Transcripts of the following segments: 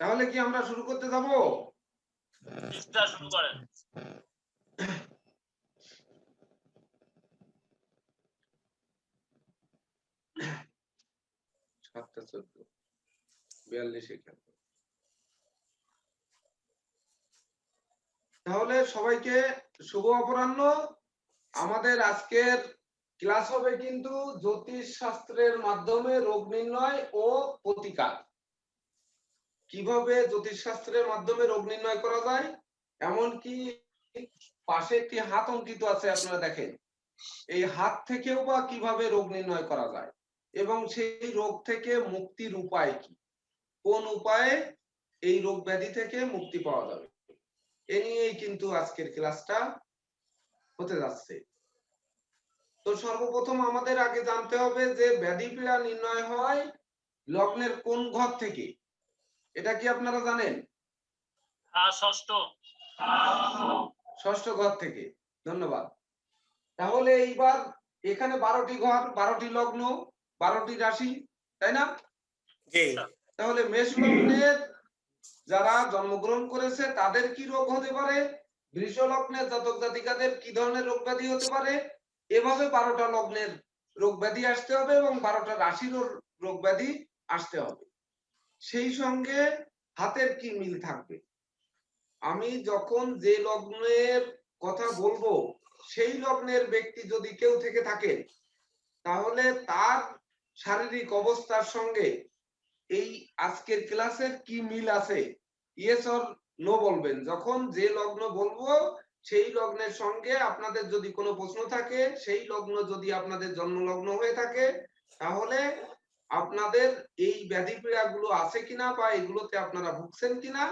তাহলে কি আমরা শুরু করতে যাব? শুরু করেন। 7:14 তাহলে সবাইকে শুভ অপরাহ্ন। আমাদের আজকের ক্লাস হবে কিন্তু জ্যোতিষ শাস্ত্রের মাধ্যমে রোগ নির্ণয় ও প্রতিকার। কিভাবে জ্যোতিষ শাস্ত্রের মাধ্যমে রোগ নির্ণয় করা যায়, এমনকি পাশে একটি হাত অঙ্কিত আছে, আপনারা দেখেন। এই হাত থেকেও বা কিভাবে রোগ নির্ণয় করা যায় এবং সেই রোগ থেকে মুক্তির উপায় কি, কোন উপায়ে এই রোগ ব্যাধি থেকে মুক্তি পাওয়া যাবে, এ নিয়েই কিন্তু আজকের ক্লাসটা হতে যাচ্ছে। তো সর্বপ্রথম আমাদের আগে জানতে হবে যে ব্যাধি পীড়া নির্ণয় হয় লগ্নের কোন ঘর থেকে। এটা কি আপনারা জানেন? ষষ্ঠ ঘর থেকে। ধন্যবাদ। তাহলে এইবার এখানে 12টি ঘর, 12টি লগ্ন, 12টি রাশি, তাই না? তাহলে মেষ লগ্নের যারা জন্মগ্রহণ করেছে তাদের কি রোগ হতে পারে, বৃষ লগ্নের জাতক জাতিকাদের কি ধরনের রোগ ব্যাধি হতে পারে, এভাবে 12টা লগ্নের রোগ ব্যাধি আসতে হবে এবং 12টা রাশির রোগ ব্যাধি আসতে হবে। সেই সঙ্গে হাতের কি মিল থাকবে। আমি যখন যে লগ্নের কথা বলবো সেই লগ্নের ব্যক্তি যদি কেউ থেকে থাকে, তাহলে তার শারীরিক অবস্থার সঙ্গে এই আজকের ক্লাসের কি মিল আছে, ইয়েস অর নো বলবেন। যখন যে লগ্ন বলবো সেই লগ্নের সঙ্গে আপনাদের যদি কোনো প্রশ্ন থাকে, সেই লগ্ন যদি আপনাদের জন্ম লগ্ন হয়ে থাকে, তাহলে আপনাদের এই ব্যাধি পীড়াগুলো আছে কিনা বা এগুলোতে আপনারা ভুগছেন কিনা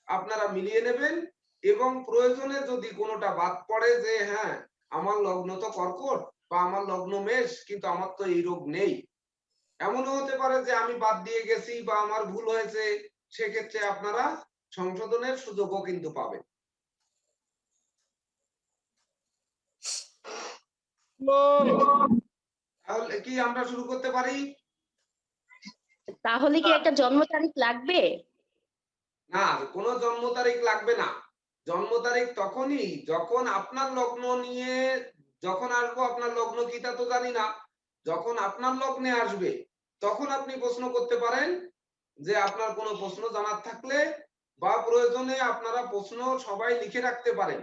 আপনারা মিলিয়ে নেবেন। এবং প্রয়োজনে যদি কোনোটা বাদ পড়ে যে হ্যাঁ আমার লগ্ন তো কর্কট বা আমার লগ্ন মেষ কিন্তু আমার তো এই রোগ নেই, এমনও হতে পারে যে আমি বাদ দিয়ে গেছি বা আমার ভুল হয়েছে, সেক্ষেত্রে আপনারা সংশোধনের সুযোগও কিন্তু পাবেন। তাহলে কি আমরা শুরু করতে পারি? তাহলে কি একটা জন্ম তারিখ লাগবে? না, কোনো জন্ম তারিখ লাগবে না। জন্ম তারিখ তখনই যখন আপনার লগ্ন নিয়ে, যখন আসবো আপনার লগ্ন কি তা তো জানি না, যখন আপনার লগ্নে আসবে তখন আপনি প্রশ্ন করতে পারেন যে আপনার কোনো প্রশ্ন জানার থাকলে, বা প্রয়োজনে আপনারা প্রশ্ন সবাই লিখে রাখতে পারেন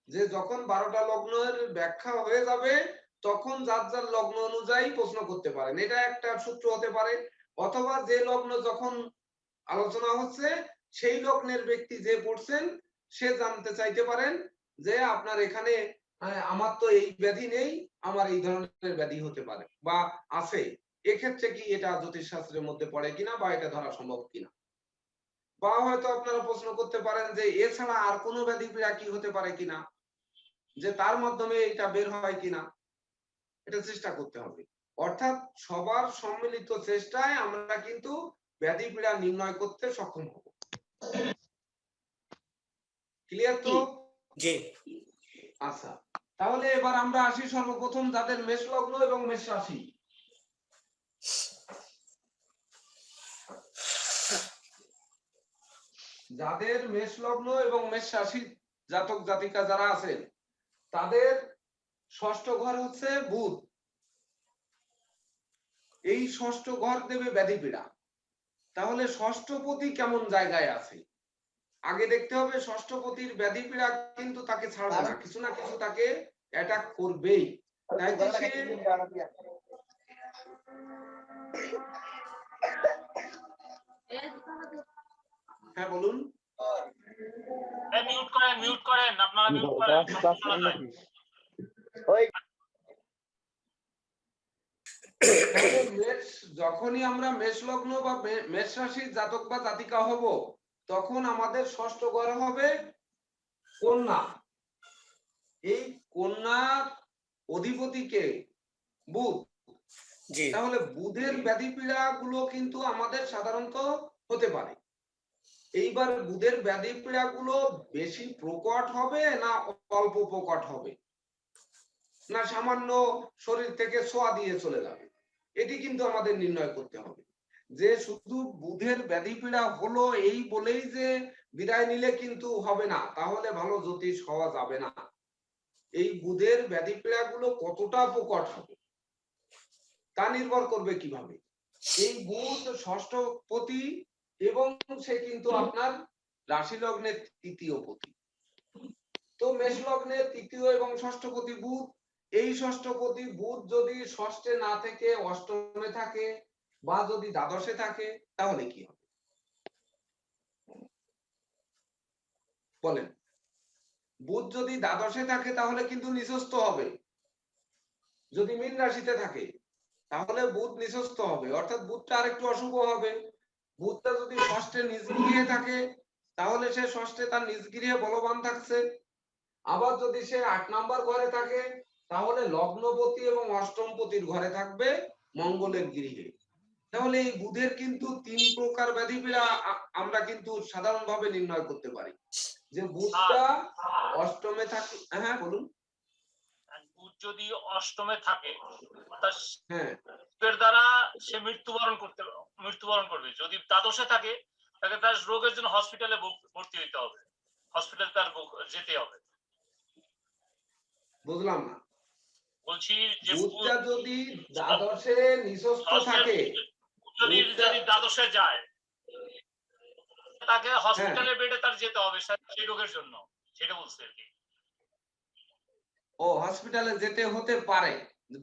যে যখন 12টা লগ্নের ব্যাখ্যা হয়ে যাবে তখন যার যার লগ্ন অনুযায়ী প্রশ্ন করতে পারেন। এটা একটা সূত্র হতে পারে। অথবা যে লগ্ন যখন আলোচনা হচ্ছে সেই লগ্নের ব্যক্তি যে পড়ছেন সে জানতে চাইতে পারেন যে আপনার এখানে আমার তো এই ব্যাধি নেই, আমার এই ধরনের ব্যাধি হতে পারে বা আছে, এক্ষেত্রে কি এটা জ্যোতিষ শাস্ত্রের মধ্যে পড়ে কিনা বা এটা ধরা সম্ভব কিনা। বা হয়তো আপনারা প্রশ্ন করতে পারেন যে এছাড়া আর কোনো ব্যাধি পীড়া কি হতে পারে কিনা, যে তার মাধ্যমে এটা বের হয় কিনা, এটা চেষ্টা করতে হবে। অর্থাৎ সবার সম্মিলিত চেষ্টায় আমরা কিন্তু ব্যাধি পীড়া নির্ণয় করতে সক্ষম হব। ক্লিয়ার তো? জি। আচ্ছা, তাহলে এবার আমরা আসি সর্বপ্রথম যাদের মেষ লগ্ন এবং মেষ রাশি। যাদের মেষ লগ্ন এবং মেষ রাশি জাতক জাতিকা যারা আছেন তাদের ষষ্ঠ ঘর হচ্ছে বুধ। এই ষষ্ঠ ঘর দেবে ব্যাধি পীড়া। তাহলে ষষ্ঠপতি কেমন জায়গায় আছে আগে দেখতে হবে। ষষ্ঠপতির ব্যাধি পীড়া কিন্তু তাকে ছাড়বে না, কিছু না কিছু তাকে অ্যাটাক করবেই। তাই তো সে হ্যাঁ বলুন। মিউট করেন আপনারা, মিউট করেন। যখনই আমরা মেষ লগ্ন বা মেষ রাশির জাতক বা জাতিকা হব তখন আমাদের ষষ্ঠ ঘর হবে কন্যা। এই কন্যার অধিপতিকে বুধ। তাহলে বুধের ব্যাধি পীড়া গুলো কিন্তু আমাদের সাধারণত হতে পারে। এইবার বুধের ব্যাধি পীড়া গুলো বেশি প্রকট হবে না অল্প প্রকট হবে, না সামান্য শরীর থেকে ছোঁয়া দিয়ে চলে যাবে, এটি কিন্তু আমাদের নির্ণয় করতে হবে। যে শুধু বুধের ব্যাধি পীড়া হলো এই বলেই যে বিদায় নিলে কিন্তু হবে না, তাহলে ভালো জ্যোতিষ হওয়া যাবে না। এই বুধের ব্যাধি পীড়া গুলো কতটা প্রকট হবে তা নির্ভর করবে কিভাবে। এই বুধ ষষ্ঠপতি এবং সে কিন্তু আপনার রাশি লগ্নের তৃতীয় পতি। তো মেষ লগ্নের তৃতীয় এবং ষষ্ঠপতি বুধ, এই ষষ্ঠপতি বুধ যদি ষষ্ঠে না থেকে অষ্টমে থাকে বা যদি দ্বাদশে থাকে তাহলে কি হবে বলেন? বুধ যদি দ্বাদশে থাকে তাহলে কিন্তু নিচস্থ হবে। যদি মীন রাশিতে থাকে তাহলে বুধ নিচস্থ হবে, অর্থাৎ বুধটা আরেকটু অশুভ হবে। বুধটা যদি ষষ্ঠে নিজ গৃহে থাকে তাহলে সে ষষ্ঠে তার নিজ গৃহে বলবান থাকছে। আবার যদি সে ৮ নম্বর ঘরে থাকে তাহলে লগ্নপতি এবং অষ্টমপতির ঘরে থাকবে মঙ্গলের গৃহে। তাহলে এই বুধের কিন্তু ৩ প্রকার ব্যাধি পীড়া আমরা কিন্তু সাধারণভাবে নির্ণয় করতে পারি। যে বুধটা অষ্টমে থাকে, হ্যাঁ বলুন। বুধ যদি অষ্টমে থাকে অর্থাৎ হ্যাঁ, এর দ্বারা সে মৃত্যুবরণ করবে। যদি দ্বাদশে থাকে তাকে তার রোগের জন্য হসপিটালে ভর্তি হইতে হবে, হসপিটালে তার যেতে হবে। বুঝলাম না। বলছি যে বুধটা যদি দ্বাদশে নিচস্থ থাকে, যদি দ্বাদশে যায় তাকে হ্যাঁ, হসপিটালে বেডে তার যেতে হবে সেই রোগের জন্য, সেটা বলছে আর কি। ও হসপিটালে যেতে হতে পারে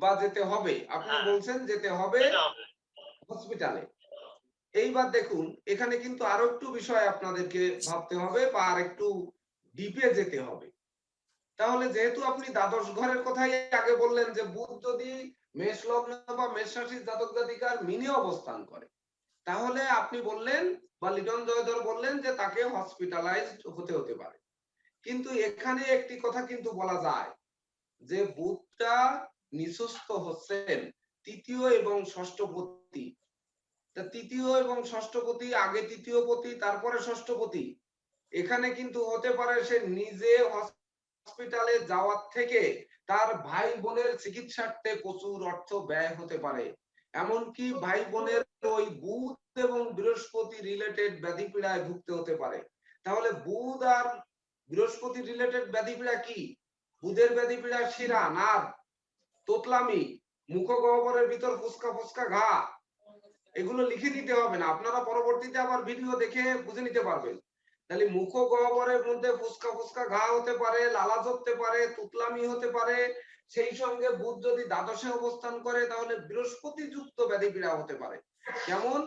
বা যেতে হবে, আপনি বলছেন যেতে হবে হসপিটালে। এইবার দেখুন এখানে কিন্তু আরো একটু বিষয় আপনাদেরকে ভাবতে হবে বা আর একটু ডিপে যেতে হবে। তাহলে যেহেতু আপনি দ্বাদশ ঘরের কথাই আগে বললেন যে বুধ যদি মেষ লগ্ন বা মেষ রাশির জাতক জাতিকার মিনে অবস্থান করে, তাহলে আপনি বললেন বা লিটন জয়ধর বললেন যে তাকে হসপিটালাইজড হতে পারে। কিন্তু এখানে একটি কথা কিন্তু বলা যায় যে বুধটা নিচস্থ হচ্ছেন তৃতীয় এবং ষষ্ঠপতি। তৃতীয় এবং ষষ্ঠপতি, আগে তৃতীয় পতি তারপরে ষষ্ঠপতি। এখানে কিন্তু হতে পারে সে নিজে হসপিটালে যাওয়ার থেকে তার ভাই বোনের চিকিৎসার্থে প্রচুর অর্থ ব্যয় হতে পারে। এমনকি ভাই বোনের ওই বুধ এবং বৃহস্পতি রিলেটেড ব্যাধি পীড়ায় ভুগতে হতে পারে। তাহলে বুধ আর বৃহস্পতি রিলেটেড ব্যাধি পীড়া কি? বুধের ব্যাধি পীড়া শিরা, নার্ভ, তোতলামি, মুখগহ্বরের ভিতর ফুসকা ফুসকা ঘা, এগুলো লিখে দিতে হবে না, আপনারা পরবর্তীতে আবার ভিডিও দেখে বুঝে নিতে পারবেন। তাহলে মুখগহ্বরের মধ্যে ফুসকা ফুসকা ঘা হতে পারে, লালা ঝরতে পারে, তুতলামি হতে পারে। সেই সঙ্গে বুধ যদি দ্বাদশে অবস্থান করে তাহলে বৃহস্পতি যুক্ত ব্যাধি পীড়া হতে পারে। যেমন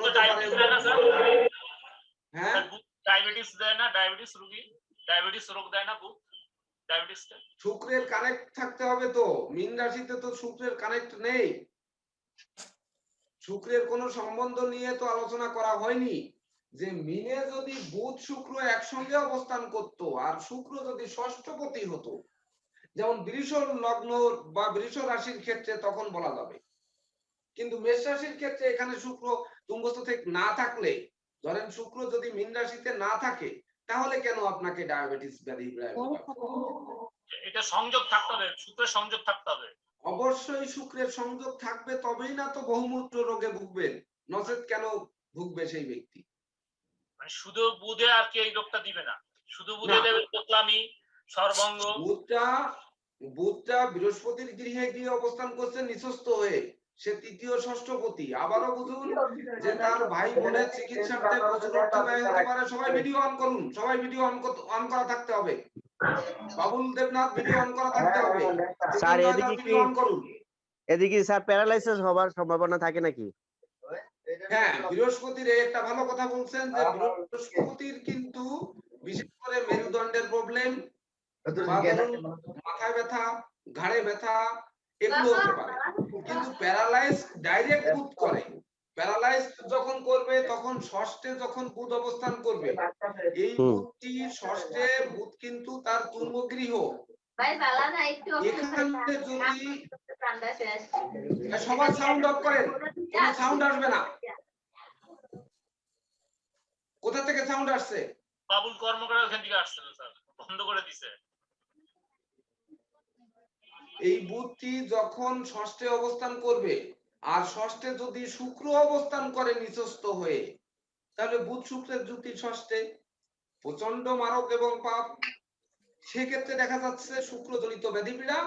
হতে পারে, হ্যাঁ ডায়াবেটিস দেয় না, ডায়াবেটিস রোগ দেয় না বুধ? শুক্রের কানেক্ট থাকতে হবে তো, মীন রাশিতে তো শুক্রের কানেক্ট নেই। শুক্রের কোনো সম্বন্ধ নিয়ে তো আলোচনা করা হয়নি। যে মিনে যদি বুধ শুক্র একসঙ্গে অবস্থান করত আর শুক্র যদি ষষ্ঠপতি হতো, যেমন বৃষ লগ্ন বা বৃষ রাশির ক্ষেত্রে তখন বলা যাবে। কিন্তু মেষ রাশির ক্ষেত্রে এখানে শুক্র তুঙ্গস্থ থেকে না থাকলে, ধরেন শুক্র যদি মীন রাশিতে না থাকে তাহলে কেন আপনাকে ডায়াবেটিস ব্যাধি এটা সংযোগ থাকতে হবে, শুক্রের সংযোগ থাকতে হবে। অবশ্যই শুক্রের সংযোগ থাকবে, তবেই না তো বহুমূত্র রোগে ভুগবেন, নচেত কেন ভুগবে সেই ব্যক্তি? মানে শুধু বুধে আর কি এই রোগটা দিবে না, শুধু বুধে দেবে তোতলামি, সর্বাঙ্গ। বুধটা বৃহস্পতির গৃহে গিয়ে অবস্থান করছে নিচস্থ হয়ে, সে তৃতীয় ষষ্ঠপতি। আবারও বুঝুন যে তার ভাই বোনের চিকিৎসার্থে প্রচুর অর্থ ব্যয় হতে পারে। সবাই ভিডিও অন করুন, সবাই ভিডিও অন করা থাকতে হবে। বাবুল দেবনাথ ভিডিও অন করা থাকতে হবে। স্যার এদিকে স্যার প্যারালাইসিস হবার সম্ভাবনা থাকে নাকি? হ্যাঁ, বৃহস্পতির একটা ভালো কথা বলছেন যে বৃহস্পতির কিন্তু বিশেষ করে মেরুদণ্ডের প্রবলেম, মাথায় ব্যথা, ঘাড়ে ব্যথা, এগুলো হতে পারে। কিন্তু প্যারালাইজ ডাইরেক্ট বুধ করে, প্যারালাইজ যখন করবে তখন ষষ্ঠে যখন বুধ অবস্থান করবে, এই বুধটি ষষ্ঠে বুধ কিন্তু তার তুঙ্গগৃহ। এখানে যদি সবার সাউন্ড অফ করেন, কোনো সাউন্ড আসবে না। কোথা থেকে সাউন্ড আসছে? বাবুল কর্মকার ওখান থেকে আসছে স্যার, বন্ধ করে দিয়েছে। এই বুধটি যখন ষষ্ঠে অবস্থান করবে আর ষষ্ঠে যদি শুক্র অবস্থান করে নিচস্থ হয়ে, তাহলে বুধ শুক্রের যুতি ষষ্ঠে প্রচন্ড মারক এবং পাপ। সেক্ষেত্রে দেখা যাচ্ছে শুক্রজনিত ব্যাধিপীড়া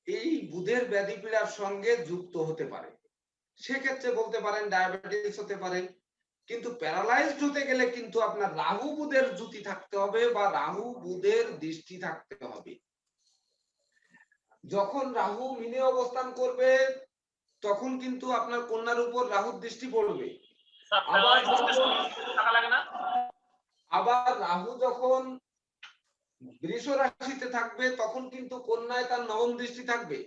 এই বুধের ব্যাধিপীড়ার সঙ্গে যুক্ত হতে পারে। সেক্ষেত্রে বলতে পারেন ডায়াবেটিস হতে পারে। কিন্তু প্যারালাইজড হতে গেলে কিন্তু আপনার রাহু বুধের যুতি থাকতে হবে বা রাহু বুধের দৃষ্টি থাকতে হবে। যখন রাহু মিনে অবস্থান করবে তখন কিন্তু আপনার কন্যার উপর রাহুর দৃষ্টি পড়বে। আবার রাহু যখন বৃষ রাশিতে থাকবে তখন কিন্তু কন্যায় তার নবম দৃষ্টি থাকবে।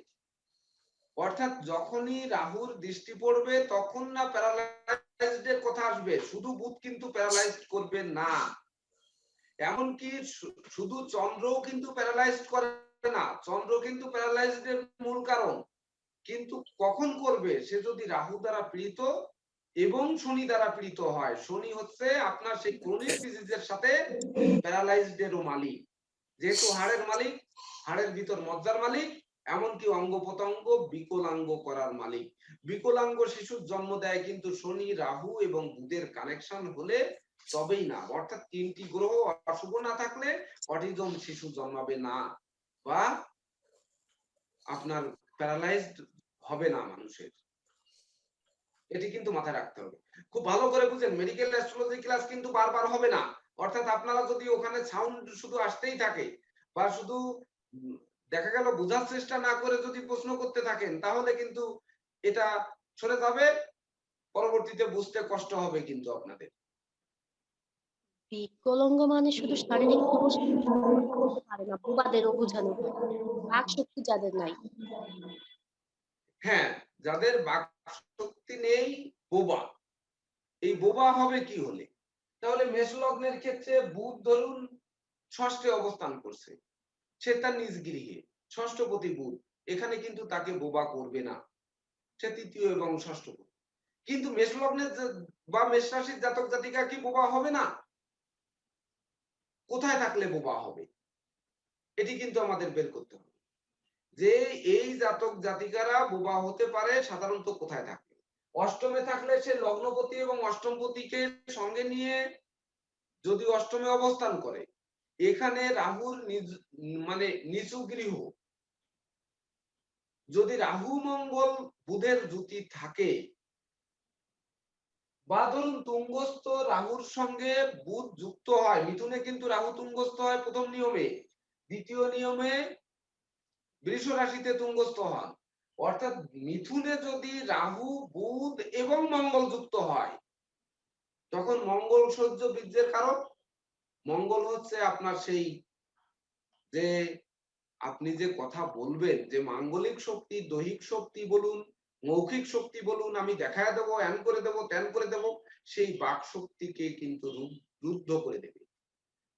অর্থাৎ যখনই রাহুর দৃষ্টি পড়বে তখন না প্যারালাইজড এর কথা আসবে, শুধু বুধ কিন্তু প্যারালাইজড করবে না। এমনকি শুধু চন্দ্রও কিন্তু প্যারালাইজড করে না, চন্দ্র কিন্তু প্যারালাইজড এর মূল কারণ। কিন্তু কখন করবে? সে যদি রাহু দ্বারা পীড়িত এবং শনি দ্বারা পীড়িত হয়। শনি হচ্ছে আপনার সেই ক্রনিক ডিজিজের সাথে প্যারালাইজড এরও মালিক। যেহেতু হাড়ের মালিক, হাড়ের ভিতর মজ্জার মালিক, এমনকি অঙ্গ প্রত্যঙ্গ বিকলাঙ্গ করার মালিক। বিকলাঙ্গ শিশুর জন্ম দেয় কিন্তু শনি, রাহু এবং বুধের কানেকশন হলে তবেই না। অর্থাৎ তিনটি গ্রহ অশুভ না থাকলে অটিজম শিশু জন্মাবে না বা আপনার প্যারালাইজড হবে না মানুষের। এটি কিন্তু মাথায় রাখতে হবে, খুব ভালো করে বুঝেন। মেডিকেল অ্যাস্ট্রোলজি ক্লাস কিন্তু বারবার হবে না। অর্থাৎ আপনারা যদি ওখানে সাউন্ড শুধু আসতেই থাকে বা শুধু দেখা গেল বোঝার চেষ্টা না করে যদি প্রশ্ন করতে থাকেন, তাহলে কিন্তু এটা সরে যাবে, পরবর্তীতে বুঝতে কষ্ট হবে কিন্তু আপনাদের। বিকলাঙ্গ মানে শুধু শারীরিক সমস্যা হতে পারে না, বোবাদেরও বোঝানো হয়, বাক শক্তি যাদের নাই। হ্যাঁ, যাদের বাক শক্তি নেই বোবা। এই বোবা হবে কি হলে? তাহলে মেষ লগ্নের ক্ষেত্রে বুধ ধরুন ষষ্ঠে অবস্থান করছে, সে তার নিজ গৃহে, ষষ্ঠপতি বুধ, এখানে কিন্তু তাকে বোবা করবে না, সে তৃতীয় এবং ষষ্ঠপতি। কিন্তু মেষ লগ্নের বা মেষ রাশির জাতক জাতিকা কি বোবা হবে না? কোথায় থাকলে বোবা হবে? এটি কিন্তু আমাদের বের করতে হবে যে এই জাতক জাতিকারা বোবা হতে পারে সাধারণত কোথায় থাকলে। অষ্টমে থাকলে সে লগ্নপতি এবং অষ্টমপতিকে সঙ্গে নিয়ে যদি অষ্টমে অবস্থান করে, এখানে রাহুর মানে নিচু গৃহ, যদি রাহু মঙ্গল বুধের যুতি থাকে বা ধরুন তুঙ্গস্থ রাহুর সঙ্গে বুধ যুক্ত হয়, মিথুনে কিন্তু রাহু তুঙ্গস্থ হয় প্রথম নিয়মে, দ্বিতীয় নিয়মে বৃষ রাশিতে তুঙ্গস্থ হন। অর্থাৎ মিথুনে যদি রাহু বুধ এবং মঙ্গল যুক্ত হয়, তখন মঙ্গল সহ্য বীর্যের কারক। মঙ্গল হচ্ছে আপনার সেই যে আপনি যে কথা বলবেন, যে মাঙ্গলিক শক্তি, দৈহিক শক্তি বলুন, মৌখিক শক্তি বলুন, আমি দেখায় দেবো, এন করে দেবো, ত্যান করে দেবো, সেই বাক শক্তিকে কিন্তু রুদ্ধ করে দেবে।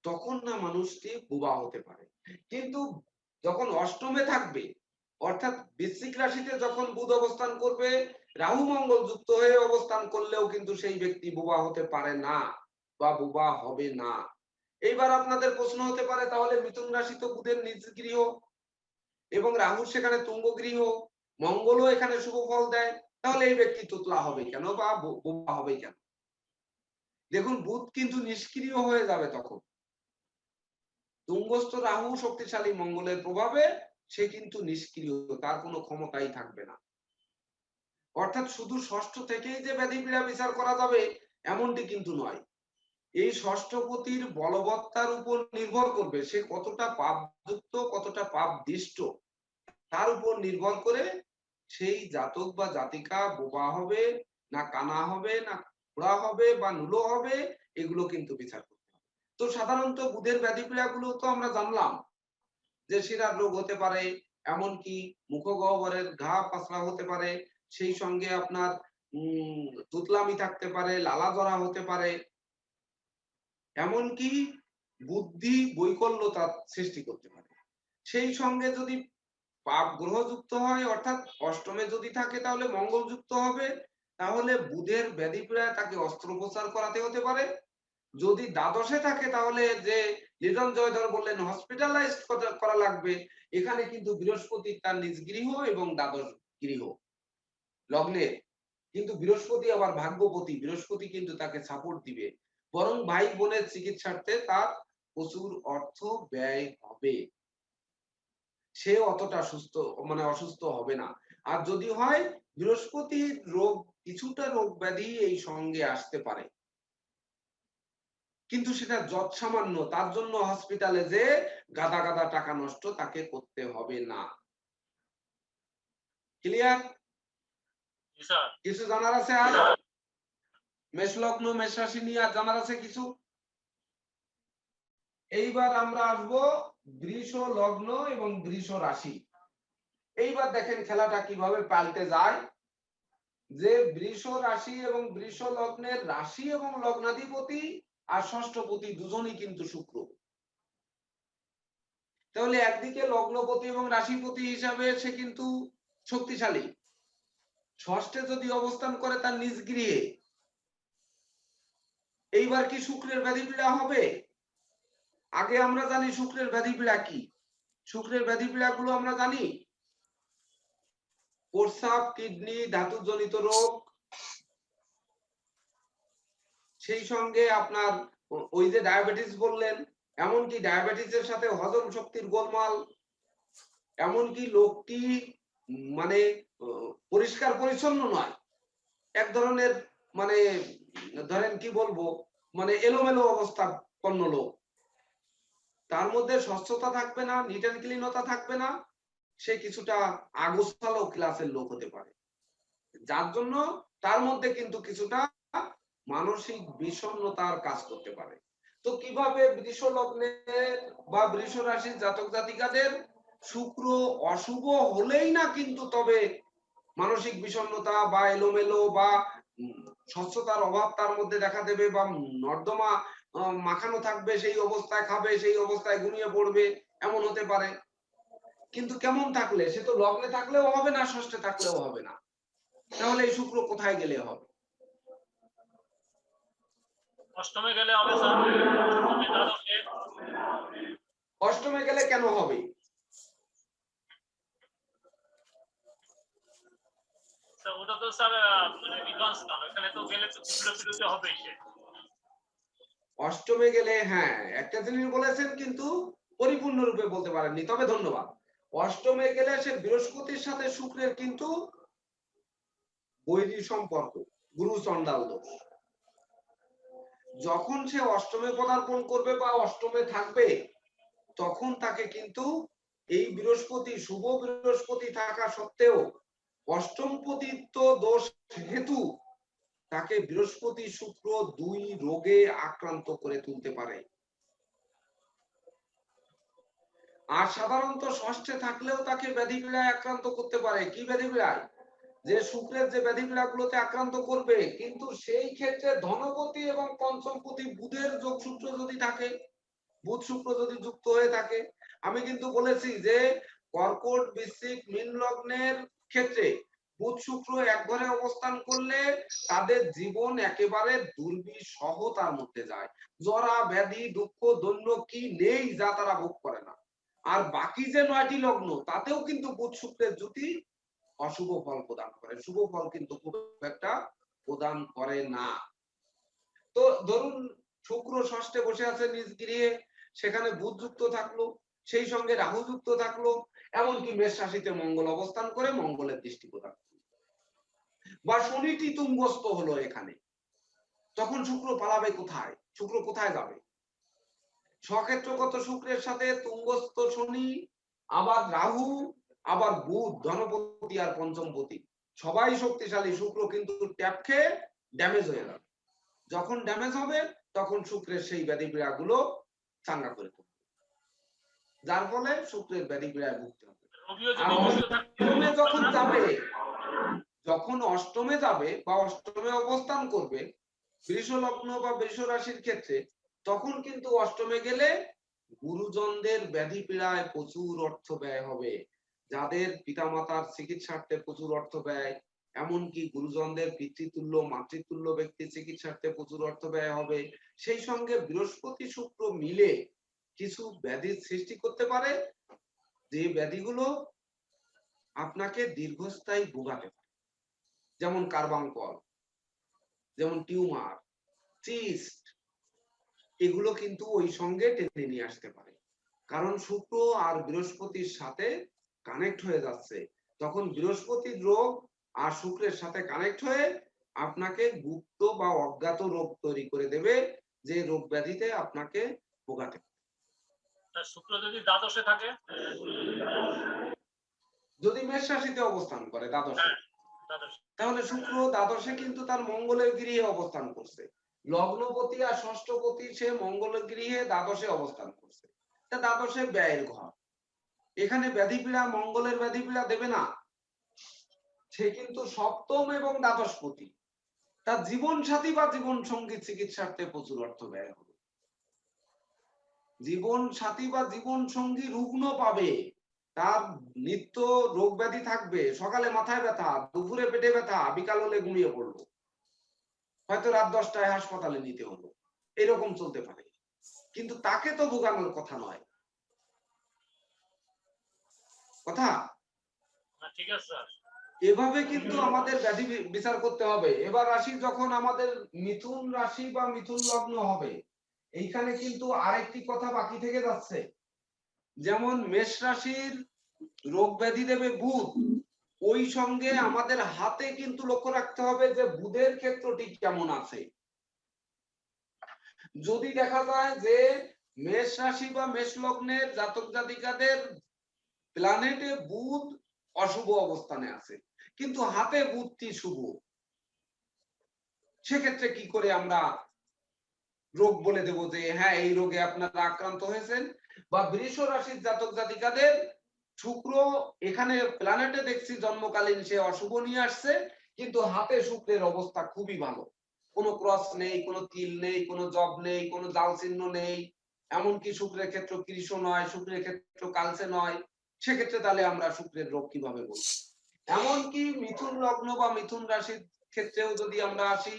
তখন না মানুষটি বোবা হতে পারে। কিন্তু যখন অষ্টমে থাকবে, অর্থাৎ বৃশ্চিক রাশিতে যখন বুধ অবস্থান করবে, রাহু মঙ্গল যুক্ত হয়ে অবস্থান করলেও কিন্তু সেই ব্যক্তি বোবা হতে পারে না বা বোবা হবে না। এইবার আপনাদের প্রশ্ন হতে পারে, তাহলে মিথুন রাশি তো বুধের নিজ গৃহ এবং রাহু সেখানে তুঙ্গ গৃহ, মঙ্গলও এখানে শুভ ফল দেয়, তাহলে এই ব্যক্তি তোতলা হবে কেন বা বোবা হবে কেন? দেখুন, বুধ কিন্তু নিষ্ক্রিয় হয়ে যাবে তখন। তুঙ্গস্থ রাহু শক্তিশালী মঙ্গলের প্রভাবে সে কিন্তু নিষ্ক্রিয়, তার কোনো ক্ষমতাই থাকবে না। অর্থাৎ শুধু ষষ্ঠ থেকেই যে ব্যাধি পীড়া বিচার করা যাবে এমনটি কিন্তু নয়। এই ষষ্ঠপতির বলবত্তার উপর নির্ভর করবে সে কতটা পাপযুক্ত, কতটা পাপদিষ্ট, তার উপর নির্ভর করে সেই জাতক বা জাতিকা বোবা হবে না কানা হবে না খোড়া হবে বা নুলো হবে, এগুলো কিন্তু বিচার করতে হবে। তো সাধারণত বুধের ব্যাধি পীড়াগুলো তো আমরা জানলাম যে শিরার রোগ হতে পারে, এমনকি মুখগহ্বরের ঘা পাতলা হতে পারে, সেই সঙ্গে আপনার তুতলামি থাকতে পারে, লালা জরা হতে পারে, এমনকি বুদ্ধি বৈকল্যতা সৃষ্টি করতে পারে। সেই সঙ্গে যদি পাপ গ্রহ যুক্ত হয়, অর্থাৎ অষ্টমে যদি থাকে তাহলে মঙ্গল যুক্ত হবে, তাহলে বুধের ব্যাধি পীড়ায় তাকে অস্ত্রোপচার করাতে হতে পারে। যদি দ্বাদশে থাকে তাহলে যে লিটন জয়ধর বললেন হসপিটালাইজড করা লাগবে, এখানে কিন্তু বৃহস্পতি তার নিজ গৃহ এবং দ্বাদশ গৃহ, লগ্নে, কিন্তু বৃহস্পতি আবার ভাগ্যপতি, বৃহস্পতি কিন্তু তাকে সাপোর্ট দিবে, বরং ভাই বোনের চিকিৎসার্থে তার প্রচুর অর্থ ব্যয় হবে, সে অতটা সুস্থ মানে অসুস্থ হবে না। আর যদি হয় বৃহস্পতির রোগ, কিছুটা রোগ ব্যাধি এই সঙ্গে আসতে পারে, কিন্তু সেটা যৎসামান্য, তার জন্য হসপিটালে যে গাদা গাদা টাকা নষ্ট তাকে করতে হবে না। ক্লিয়ার? কিছু জানার আছে আর? মেষ লগ্ন মেষ রাশি নিয়ে আর জানার আছে কিছু? এইবার আমরা আসবো বৃষ লগ্ন এবং বৃষ রাশি। এইবার দেখেন খেলাটা কিভাবে পাল্টে যায়, যে বৃষ রাশি এবং বৃষ লগ্নের রাশি এবং লগ্নাধিপতি আর ষষ্ঠপতি দুজনই কিন্তু শুক্র। তাহলে একদিকে লগ্নপতি এবং রাশিপতি হিসাবে সে কিন্তু শক্তিশালী, ষষ্ঠে যদি অবস্থান করে তার নিজ গৃহে, এইবার কি শুক্রের ব্যাধি পীড়া হবে? আগে আমরা জানি শুক্রের ব্যাধি পীড়া কি। শুক্রের ব্যাধি পীড়া গুলো আমরা জানি, প্রস্রাব, কিডনি, ধাতুজনিত রোগ, সেই সঙ্গে আপনার ওই যে ডায়াবেটিস বললেন, এমনকি ডায়াবেটিসের সাথে হজম শক্তির গোলমাল, এমনকি লোকটি মানে পরিষ্কার পরিচ্ছন্ন নয়, এক ধরনের মানে ধরেন কি বলবো, মানে এলোমেলো অবস্থাপন্ন লোক, তার মধ্যে স্বচ্ছতা থাকবে না, নিট এন্ড ক্লিনতা থাকবে না, সে কিছুটা আগোছালো ক্লাসের লোক হতে পারে, যার জন্য তার মধ্যে কিন্তু কিছুটা মানসিক বিষণ্ণতার কাজ করতে পারে। তো কিভাবে বৃষ লগ্নের বা বৃষ রাশির জাতক জাতিকাদের শুক্র অশুভ হলেই না কিন্তু তবে মানসিক বিষণ্ণতা বা এলোমেলো বা স্বচ্ছতার অভাব তার মধ্যে দেখা দেবে, বা নর্দমা মাখানো থাকবে, সেই অবস্থায় খাবে, সেই অবস্থায় ঘুমিয়ে পড়বে, এমন হতে পারে। কিন্তু কেমন থাকলে? সে তো লগ্নে থাকলেও হবে না, ষষ্ঠে থাকলেও হবে না। তাহলে এই শুক্র কোথায় গেলে হবে? অষ্টমে গেলে হবে স্যার, অষ্টমে দ্বাদশে। অষ্টমে গেলে কেন হবে? ওটা তো স্যার মানে রিভার্স না, এখানে তো গেলে তো বিরতি হবেই সে। অষ্টমে গেলে, হ্যাঁ একটা জিনিস বলেছেন কিন্তু পরিপূর্ণরূপে বলতে পারেননি, তবে ধন্যবাদ। অষ্টমে গেলে সে বৃহস্পতির সাথে শুক্রের কিন্তু বৈরী সম্পর্ক, গুরু চণ্ডাল দোষ। যখন সে অষ্টমে পদার্পণ করবে বা অষ্টমে থাকবে, তখন তাকে কিন্তু এই বৃহস্পতি, শুভ বৃহস্পতি থাকা সত্ত্বেও অষ্টম পতিত্ব দোষ হেতু তাকে বৃহস্পতি শুক্র দুই রোগে আক্রান্ত করে তুলতে পারে। আর সাধারণত ষষ্ঠে থাকলেও তাকে ব্যাধি পীড়ায় আক্রান্ত করতে পারে। কি ব্যাধি পীড়ায়? যে শুক্রের যে ব্যাধি পীড়াগুলোতে আক্রান্ত করবে, কিন্তু সেই ক্ষেত্রে ধনপতি এবং পঞ্চমপতি বুধের যোগসূত্র যদি থাকে, বুধ শুক্র যদি যুক্ত হয়ে থাকে, আমি কিন্তু বলেছি যে কর্কট, বৃশ্চিক, মীন লগ্নের ক্ষেত্রে বুধ শুক্র এক ঘরে অবস্থান করলে তাদের জীবন একেবারে দুর্বিষহতার মধ্যে যায়। জরা, ব্যাধি, দুঃখ, দৈন্য কি নেই যা তারা ভোগ করে না। আর বাকি যে 9টি লগ্ন, তাতেও কিন্তু বুধ শুক্রের জ্যোতি অশুভ ফল প্রদান করে, শুভ ফল কিন্তু খুব একটা প্রদান করে না। তো ধরুন শুক্র ষষ্ঠে বসে আছে নিজ গৃহে, সেখানে বুধ যুক্ত থাকলো, সেই সঙ্গে রাহু যুক্ত থাকলো, এমনকি মেষ রাশিতে মঙ্গল অবস্থান করে মঙ্গলের দৃষ্টি প্রদান করলো, বা শনিটি তুঙ্গস্থ হলো এখানে, তখন শুক্র পালাবে কোথায়? শুক্র কোথায় যাবে? স্বক্ষেত্রগত শুক্রের সাথে তুঙ্গস্থ শনি, আবার রাহু, আবার বুধ ধনপতি আর পঞ্চমপতি সবাই শক্তিশালী, শুক্র কিন্তু ট্যাপ খেয়ে ড্যামেজ হয়ে যাবে। যখন ড্যামেজ হবে তখন শুক্রের সেই ব্যাধি পীড়া গুলো চাঙ্গা করে তুলবে, যার ফলে শুক্রের ব্যাধি পীড়ায় ভুগতে হবে। আর অষ্টমে যখন যাবে, যখন অষ্টমে যাবে বা অষ্টমে অবস্থান করবে বৃষ লগ্ন বা বৃষ রাশির ক্ষেত্রে, তখন কিন্তু অষ্টমে গেলে গুরুজনদের ব্যাধি পীড়ায় প্রচুর অর্থ ব্যয় হবে। যাদের পিতামাতার চিকিৎসার্থে প্রচুর অর্থ ব্যয়, এমনকি গুরুজনদের পিতৃতুল্য মাতৃতুল্য ব্যক্তির চিকিৎসার্থে প্রচুর অর্থ ব্যয় হবে। সেই সঙ্গে বৃহস্পতি শুক্র মিলে কিছু ব্যাধির সৃষ্টি করতে পারে, যে ব্যাধিগুলো আপনাকে দীর্ঘস্থায়ী ভোগাতে পারে। যেমন কার্বাঙ্কল, যেমন টিউমার, সিস্ট, এগুলো কিন্তু ওই সঙ্গে টেনে নিয়ে আসতে পারে। কারণ শুক্র আর বৃহস্পতির সাথে কানেক্ট হয়ে যাচ্ছে, তখন বৃহস্পতির রোগ আর শুক্রের সাথে কানেক্ট হয়ে আপনাকে গুপ্ত বা অজ্ঞাত রোগ তৈরি করে দেবে, যে রোগ ব্যাধিতে আপনাকে ভোগাতে। শুক্র যদি দ্বাদশে থাকে, যদি মেষ রাশিতে অবস্থান করে দ্বাদশে, তাহলে শুক্র দ্বাদশে কিন্তু তার মঙ্গলের গৃহে অবস্থান করছে। লগ্নপতি আর ষষ্ঠপতি সে মঙ্গলের গৃহে দ্বাদশে অবস্থান করছে, তা দ্বাদশে ব্যয়ের ঘর। এখানে ব্যাধি পীড়া, মঙ্গলের ব্যাধি পীড়া দেবে না। সে কিন্তু সপ্তম এবং দ্বাদশপতি, তার জীবন সাথী বা জীবন সঙ্গী চিকিৎসার্থে প্রচুর অর্থ ব্যয় হবে। জীবন সাথী বা জীবন সঙ্গী রুগ্ন পাবে, তার নিত্য রোগ ব্যাধি থাকবে। সকালে মাথায় ব্যথা, দুপুরে পেটে ব্যথা, বিকাল হলে ঘুমিয়ে পড়লো, হয়তো রাত 10টায় হাসপাতালে নিতে হলো, এরকম চলতে পারে। কিন্তু তাকে তো ভোগানোর কথা নয়। কথা ঠিক আছে স্যার। এভাবে কিন্তু আমাদের ব্যাধি বিচার করতে হবে। এবার রাশি যখন আমাদের মিথুন রাশি বা মিথুন লগ্ন হবে, এইখানে কিন্তু আরেকটি কথা বাকি থেকে যাচ্ছে। যেমন মেষ রাশির রোগ ব্যাধি দেবে বুধ, ওই সঙ্গে আমাদের হাতে কিন্তু লক্ষ্য রাখতে হবে যে বুধের ক্ষেত্রটি কেমন আছে। যদি দেখা যায় যে মেষ রাশি বা মেষ লগ্নের জাতক জাতিকাদের প্ল্যানেটে বুধ অশুভ অবস্থানে আছে, কিন্তু হাতে বুধটি শুভ, সেক্ষেত্রে কি করে আমরা রোগ বলে দেব যে হ্যাঁ এই রোগে আপনারা আক্রান্ত হয়েছেন? বা বৃষ রাশির জাতক জাতিকাদের শুক্র এখানে প্ল্যানেটে দেখছি জন্মকালীন সে অশুভ নিয়ে আসছে, কিন্তু হাতে শুক্রের অবস্থা খুবই ভালো, কোনো ক্রস নেই, কোনো তিল নেই, কোনো জব নেই, কোনো জাল চিহ্ন নেই, এমনকি শুক্রের ক্ষেত্র কৃষ নয়, শুক্রের ক্ষেত্র কালসে নয়। সেক্ষেত্রে তাহলে আমরা শুক্রের রোগ কিভাবে বলবো? এমনকি মিথুন লগ্ন বা মিথুন রাশির ক্ষেত্রেও যদি আমরা আসি,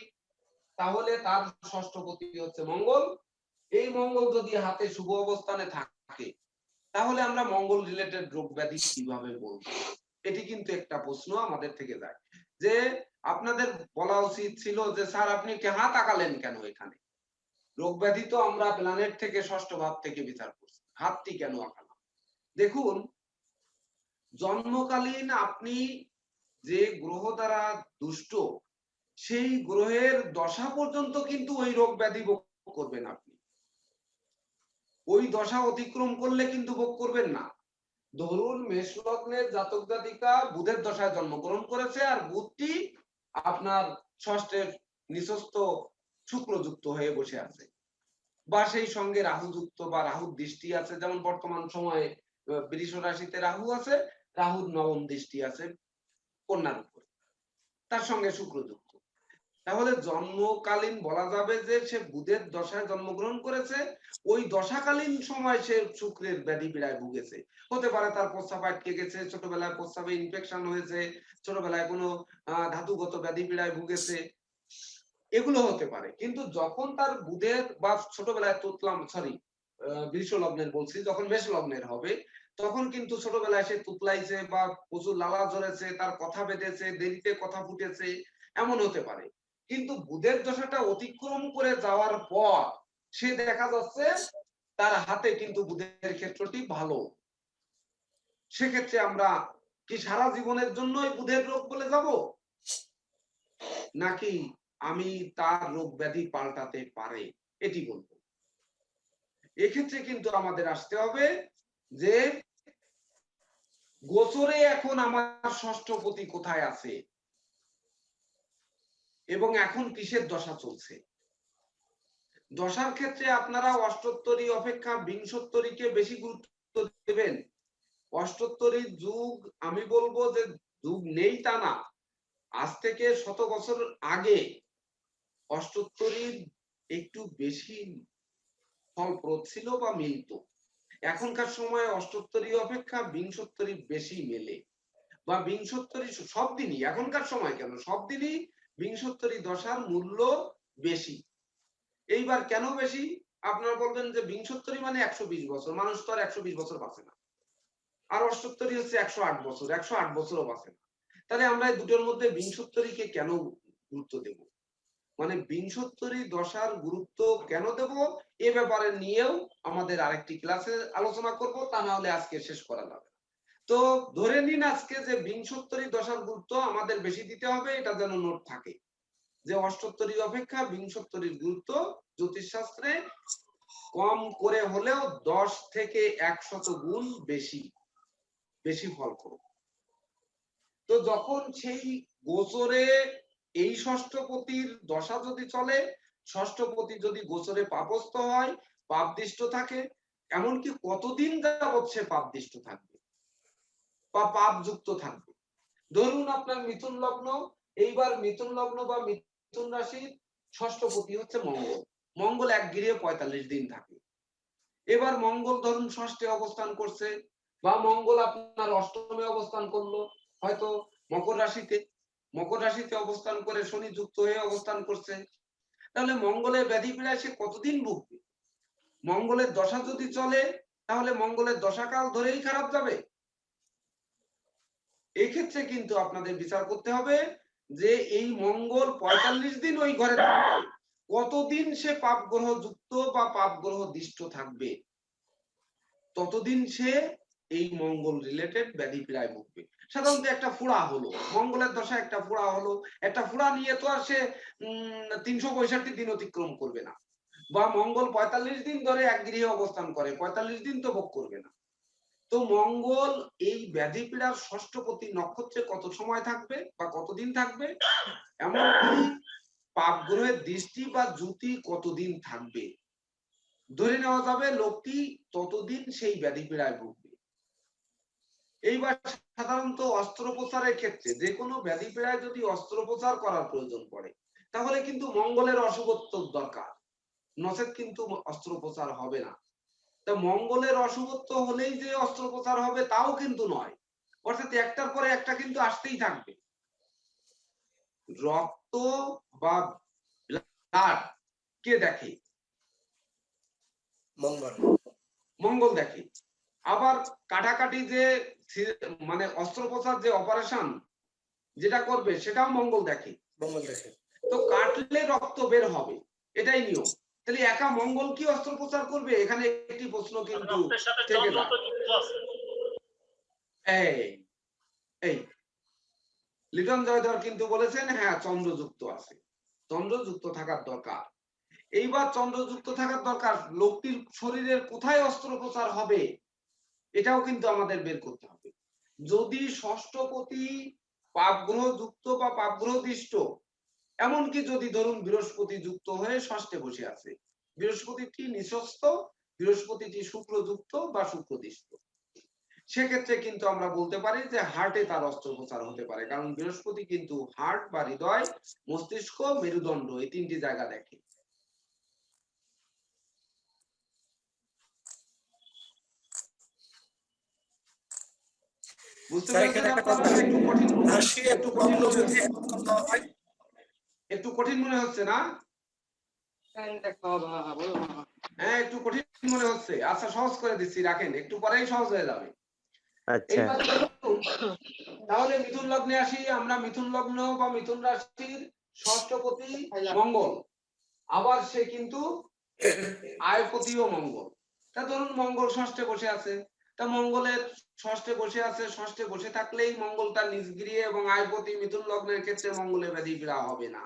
তাহলে তার ষষ্ঠপতি হচ্ছে মঙ্গল। এই মঙ্গল যদি হাতে শুভ অবস্থানে থাকে, তাহলে আমরা মঙ্গল রিলেটেড রোগ ব্যাধি কিভাবে বলবো? এটি কিন্তু একটা প্রশ্ন আমাদের থেকে যায়, যে আপনাদের বলা উচিত ছিল যে স্যার আপনি কেহা তাকালেন কেন, এখানে রোগ ব্যাধি তো আমরা প্ল্যানেট থেকে ষষ্ঠ ভাব থেকে বিচার করছি, হাতটি কেন আঁকালাম? দেখুন, জন্মকালীন আপনি যে গ্রহ দ্বারা দুষ্ট, সেই গ্রহের দশা পর্যন্ত কিন্তু ওই রোগ ব্যাধি ভোগ করবেন আপনি। ওই দশা অতিক্রম করলে কিন্তু ভোগ করবেন না। ধরুন মেষ লগ্নের জাতক জাতিকা বুধের দশায় জন্মগ্রহণ করেছে, আর বুধটি আপনার ষষ্ঠের নিচস্থ শুক্রযুক্ত হয়ে বসে আছে, বা সেই সঙ্গে রাহু যুক্ত বা রাহুর দৃষ্টি আছে। যেমন বর্তমান সময়ে বৃষ রাশিতে রাহু আছে, রাহুর নবম দৃষ্টি আছে কন্যার উপর, তার সঙ্গে শুক্রযুক্ত। তাহলে জন্মকালীন বলা যাবে যে সে বুধের দশায় জন্মগ্রহণ করেছে, ওই দশাকালীন সময় সে শুক্রের ব্যাধি পীড়ায় ভুগেছে। হতে পারে তার প্রস্রাব আটকে গেছে, ছোটবেলায় প্রস্রাবে ইনফেকশন হয়েছে, ছোটবেলায় কোনো ধাতুগত ব্যাধি পীড়ায় ভুগেছে, এগুলো হতে পারে। কিন্তু যখন তার বুধের বা ছোটবেলায় বৃষ লগ্নের বলছি, যখন মেষ লগ্নের হবে, তখন কিন্তু ছোটবেলায় সে তুতলাইছে বা প্রচুর লালা ঝরেছে, তার কথা বেঁধেছে, দেরিতে কথা ফুটেছে, এমন হতে পারে। কিন্তু বুধের দশাটা অতিক্রম করে যাওয়ার পর সে দেখা যাচ্ছে তার হাতে কিন্তু বুধের ক্ষেত্রটি ভালো। সেক্ষেত্রে আমরা কি সারা জীবনের জন্যই বুধের রোগ বলে যাব, নাকি আমি তার রোগ ব্যাধি পাল্টাতে পারে এটি বলবো? এক্ষেত্রে কিন্তু আমাদের আসতে হবে যে গোচরে এখন আমার ষষ্ঠপতি কোথায় আছে এবং এখন কিসের দশা চলছে। দশার ক্ষেত্রে আপনারা অষ্টোত্তরী অপেক্ষা বিংশোত্তরীকে বেশি গুরুত্ব দেবেন। অষ্টোত্তরীর যুগ আমি বলবো যে যুগ নেই তা না, আজ থেকে 100 বছর আগে অষ্টোত্তরীর একটু বেশি ফলপ্রদ ছিল বা মিলত। এখনকার সময় অষ্টোত্তরী অপেক্ষা বিংশোত্তরী বেশি মেলে, বা বিংশোত্তরী সব দিনই, এখনকার সময় কেন সব দিনই বিংশোত্তরী দশার মূল্য বেশি। এইবার কেন বেশি? আপনারা বলবেন যে বিংশোত্তরী মানে 120 বছর, মানুষ তো আর 120 বছর বাঁচে না, আর অষ্টোত্তরী হচ্ছে 108 বছর, 108 বছরও বাঁচে না। তাহলে আমরা এই দুটোর মধ্যে বিংশোত্তরীকে কেন গুরুত্ব দেব, মানে বিংশোত্তরী দশার গুরুত্ব কেন দেব এ ব্যাপারে নিয়েও আমাদের আরেকটি ক্লাসে আলোচনা করব, তা না হলে আজকে শেষ করা যাবে। তো ধরে নিন আজকে যে বিংশোত্তরী দশার গুরুত্ব আমাদের বেশি দিতে হবে, এটা যেন নোট থাকে যে অষ্টোত্তরী অপেক্ষা বিংশোত্তরীর গুরুত্ব জ্যোতিষশাস্ত্রে কম করে হলেও 10 থেকে 100 গুণ বেশি বেশি ফল করবে। তো যখন সেই গোচরে এই ষষ্ঠপতির দশা যদি চলে, ষষ্ঠপতি যদি গোচরে পাপস্থ হয়, পাপদৃষ্ট থাকে, এমনকি কতদিন যাবৎ সে পাপদৃষ্ট থাকবে বা পাপযুক্ত থাকবে। ধরুন আপনার মিথুন লগ্ন, এইবার মিথুন লগ্ন বা মিথুন রাশির ষষ্ঠপতি হচ্ছে মঙ্গল। মঙ্গল এক গৃহে 45 দিন থাকে। এবার মঙ্গল ধরুন ষষ্ঠে অবস্থান করছে বা মঙ্গল আপনার অষ্টমে অবস্থান করলো, হয়তো মকর রাশিতে, মকর রাশিতে অবস্থান করে শনি যুক্ত হয়ে অবস্থান করছে, তাহলে মঙ্গলের ব্যাধি পীড়ায় সে কতদিন ভুগবে? মঙ্গলের দশা যদি চলে তাহলে মঙ্গলের দশাকাল ধরেই খারাপ যাবে। এই ক্ষেত্রে কিন্তু আপনাদের বিচার করতে হবে যে এই মঙ্গল 45 দিন ওই ঘরে থাকবে, কতদিন সে পাপ গ্রহ যুক্ত বা পাপ গ্রহ দিষ্ট থাকবে, ততদিন সে এই মঙ্গল রিলেটেড ব্যাধি পীড়ায় ভুগবে। সাধারণত একটা ফোড়া হলো, মঙ্গলের দশা একটা ফোড়া হলো, একটা ফোড়া নিয়ে তো আর সে 365 দিন অতিক্রম করবে না, বা মঙ্গল 45 দিন ধরে এক গৃহে অবস্থান করে, 45 দিন তো ভোগ করবে না। তো মঙ্গল এই ব্যাধি পীড়ার ষষ্ঠপতি নক্ষত্রে কত সময় থাকবে বা কতদিন থাকবে, এমনকি পাপ গ্রহের দৃষ্টি বা জ্যোতি কতদিন থাকবে, ধরে নেওয়া যাবে লোকটি ততদিন সেই ব্যাধি পীড়ায় ভুগবে। এইবার সাধারণত অস্ত্রোপচারের ক্ষেত্রে যে কোনো ব্যাধি পীড়ায় যদি অস্ত্রোপচার করার প্রয়োজন পড়ে তাহলে কিন্তু মঙ্গলের অশুভত্ব দরকার, নচেত কিন্তু অস্ত্রোপচার হবে না। তা মঙ্গলের অশুভত্ব হলেই যে অস্ত্রোপচার হবে তাও কিন্তু নয়, অর্থাৎ একটার পরে একটা কিন্তু আসতেই থাকবে। রক্ত বা ব্লাড কে দেখে? মঙ্গল। মঙ্গল দেখে। আবার কাটাকাটি যে মানে অস্ত্রোপচার যে অপারেশন যেটা করবে সেটাও মঙ্গল দেখে। মঙ্গল দেখে। তো কাটলে রক্ত বের হবে, এটাই নিয়ম। তাহলে একা মঙ্গল কি অস্ত্রোপচার করবে? এখানে একটি প্রশ্ন কিন্তু থেকে যায়। এই লিটন জয়ধর কিন্তু বলেছেন হ্যাঁ চন্দ্রযুক্ত আছে, চন্দ্রযুক্ত থাকার দরকার। এইবার চন্দ্রযুক্ত থাকার দরকার, লোকটির শরীরের কোথায় অস্ত্রোপচার হবে এটাও কিন্তু আমাদের বের করতে হবে। যদি ষষ্ঠপতি পাপগ্রহ যুক্ত বা পাপগ্রহ দৃষ্ট, এমনকি যদি ধরুন বৃহস্পতি যুক্ত হয়ে ষষ্ঠে বসে আছে, বৃহস্পতিটি নিঃস্ব, বৃহস্পতিটি শুক্রযুক্ত বা শুক্রদৃষ্ট, সেক্ষেত্রে কিন্তু আমরা বলতে পারি যে হার্টে তার অস্ত্রোপচার হতে পারে, কারণ বৃহস্পতি কিন্তু হার্ট বা হৃদয়, মস্তিষ্ক, মেরুদণ্ড এই তিনটি জায়গা দেখে। বুঝতে পেরেছেন আপনারা? একটু কঠিন মনে হচ্ছে না? হ্যাঁ একটু কঠিন মনে হচ্ছে, আচ্ছা সহজ করে দিচ্ছি, রাখেন, একটু পরেই সহজ হয়ে যাবে। আচ্ছা, তাহলে মিথুন লগ্নে আসি আমরা। মিথুন লগ্ন বা মিথুন রাশির ষষ্ঠপতি মঙ্গল, আবার সে কিন্তু আয়পতিও মঙ্গল। তা ধরুন মঙ্গল ষষ্ঠে বসে আছে, তা মঙ্গলের ষষ্ঠে বসে আছে, ষষ্ঠে বসে থাকলেই মঙ্গল তার নিজ গৃহে এবং আয়পতি মিথুন লগ্নের ক্ষেত্রে মঙ্গলের ব্যাধি পীড়া হবে না।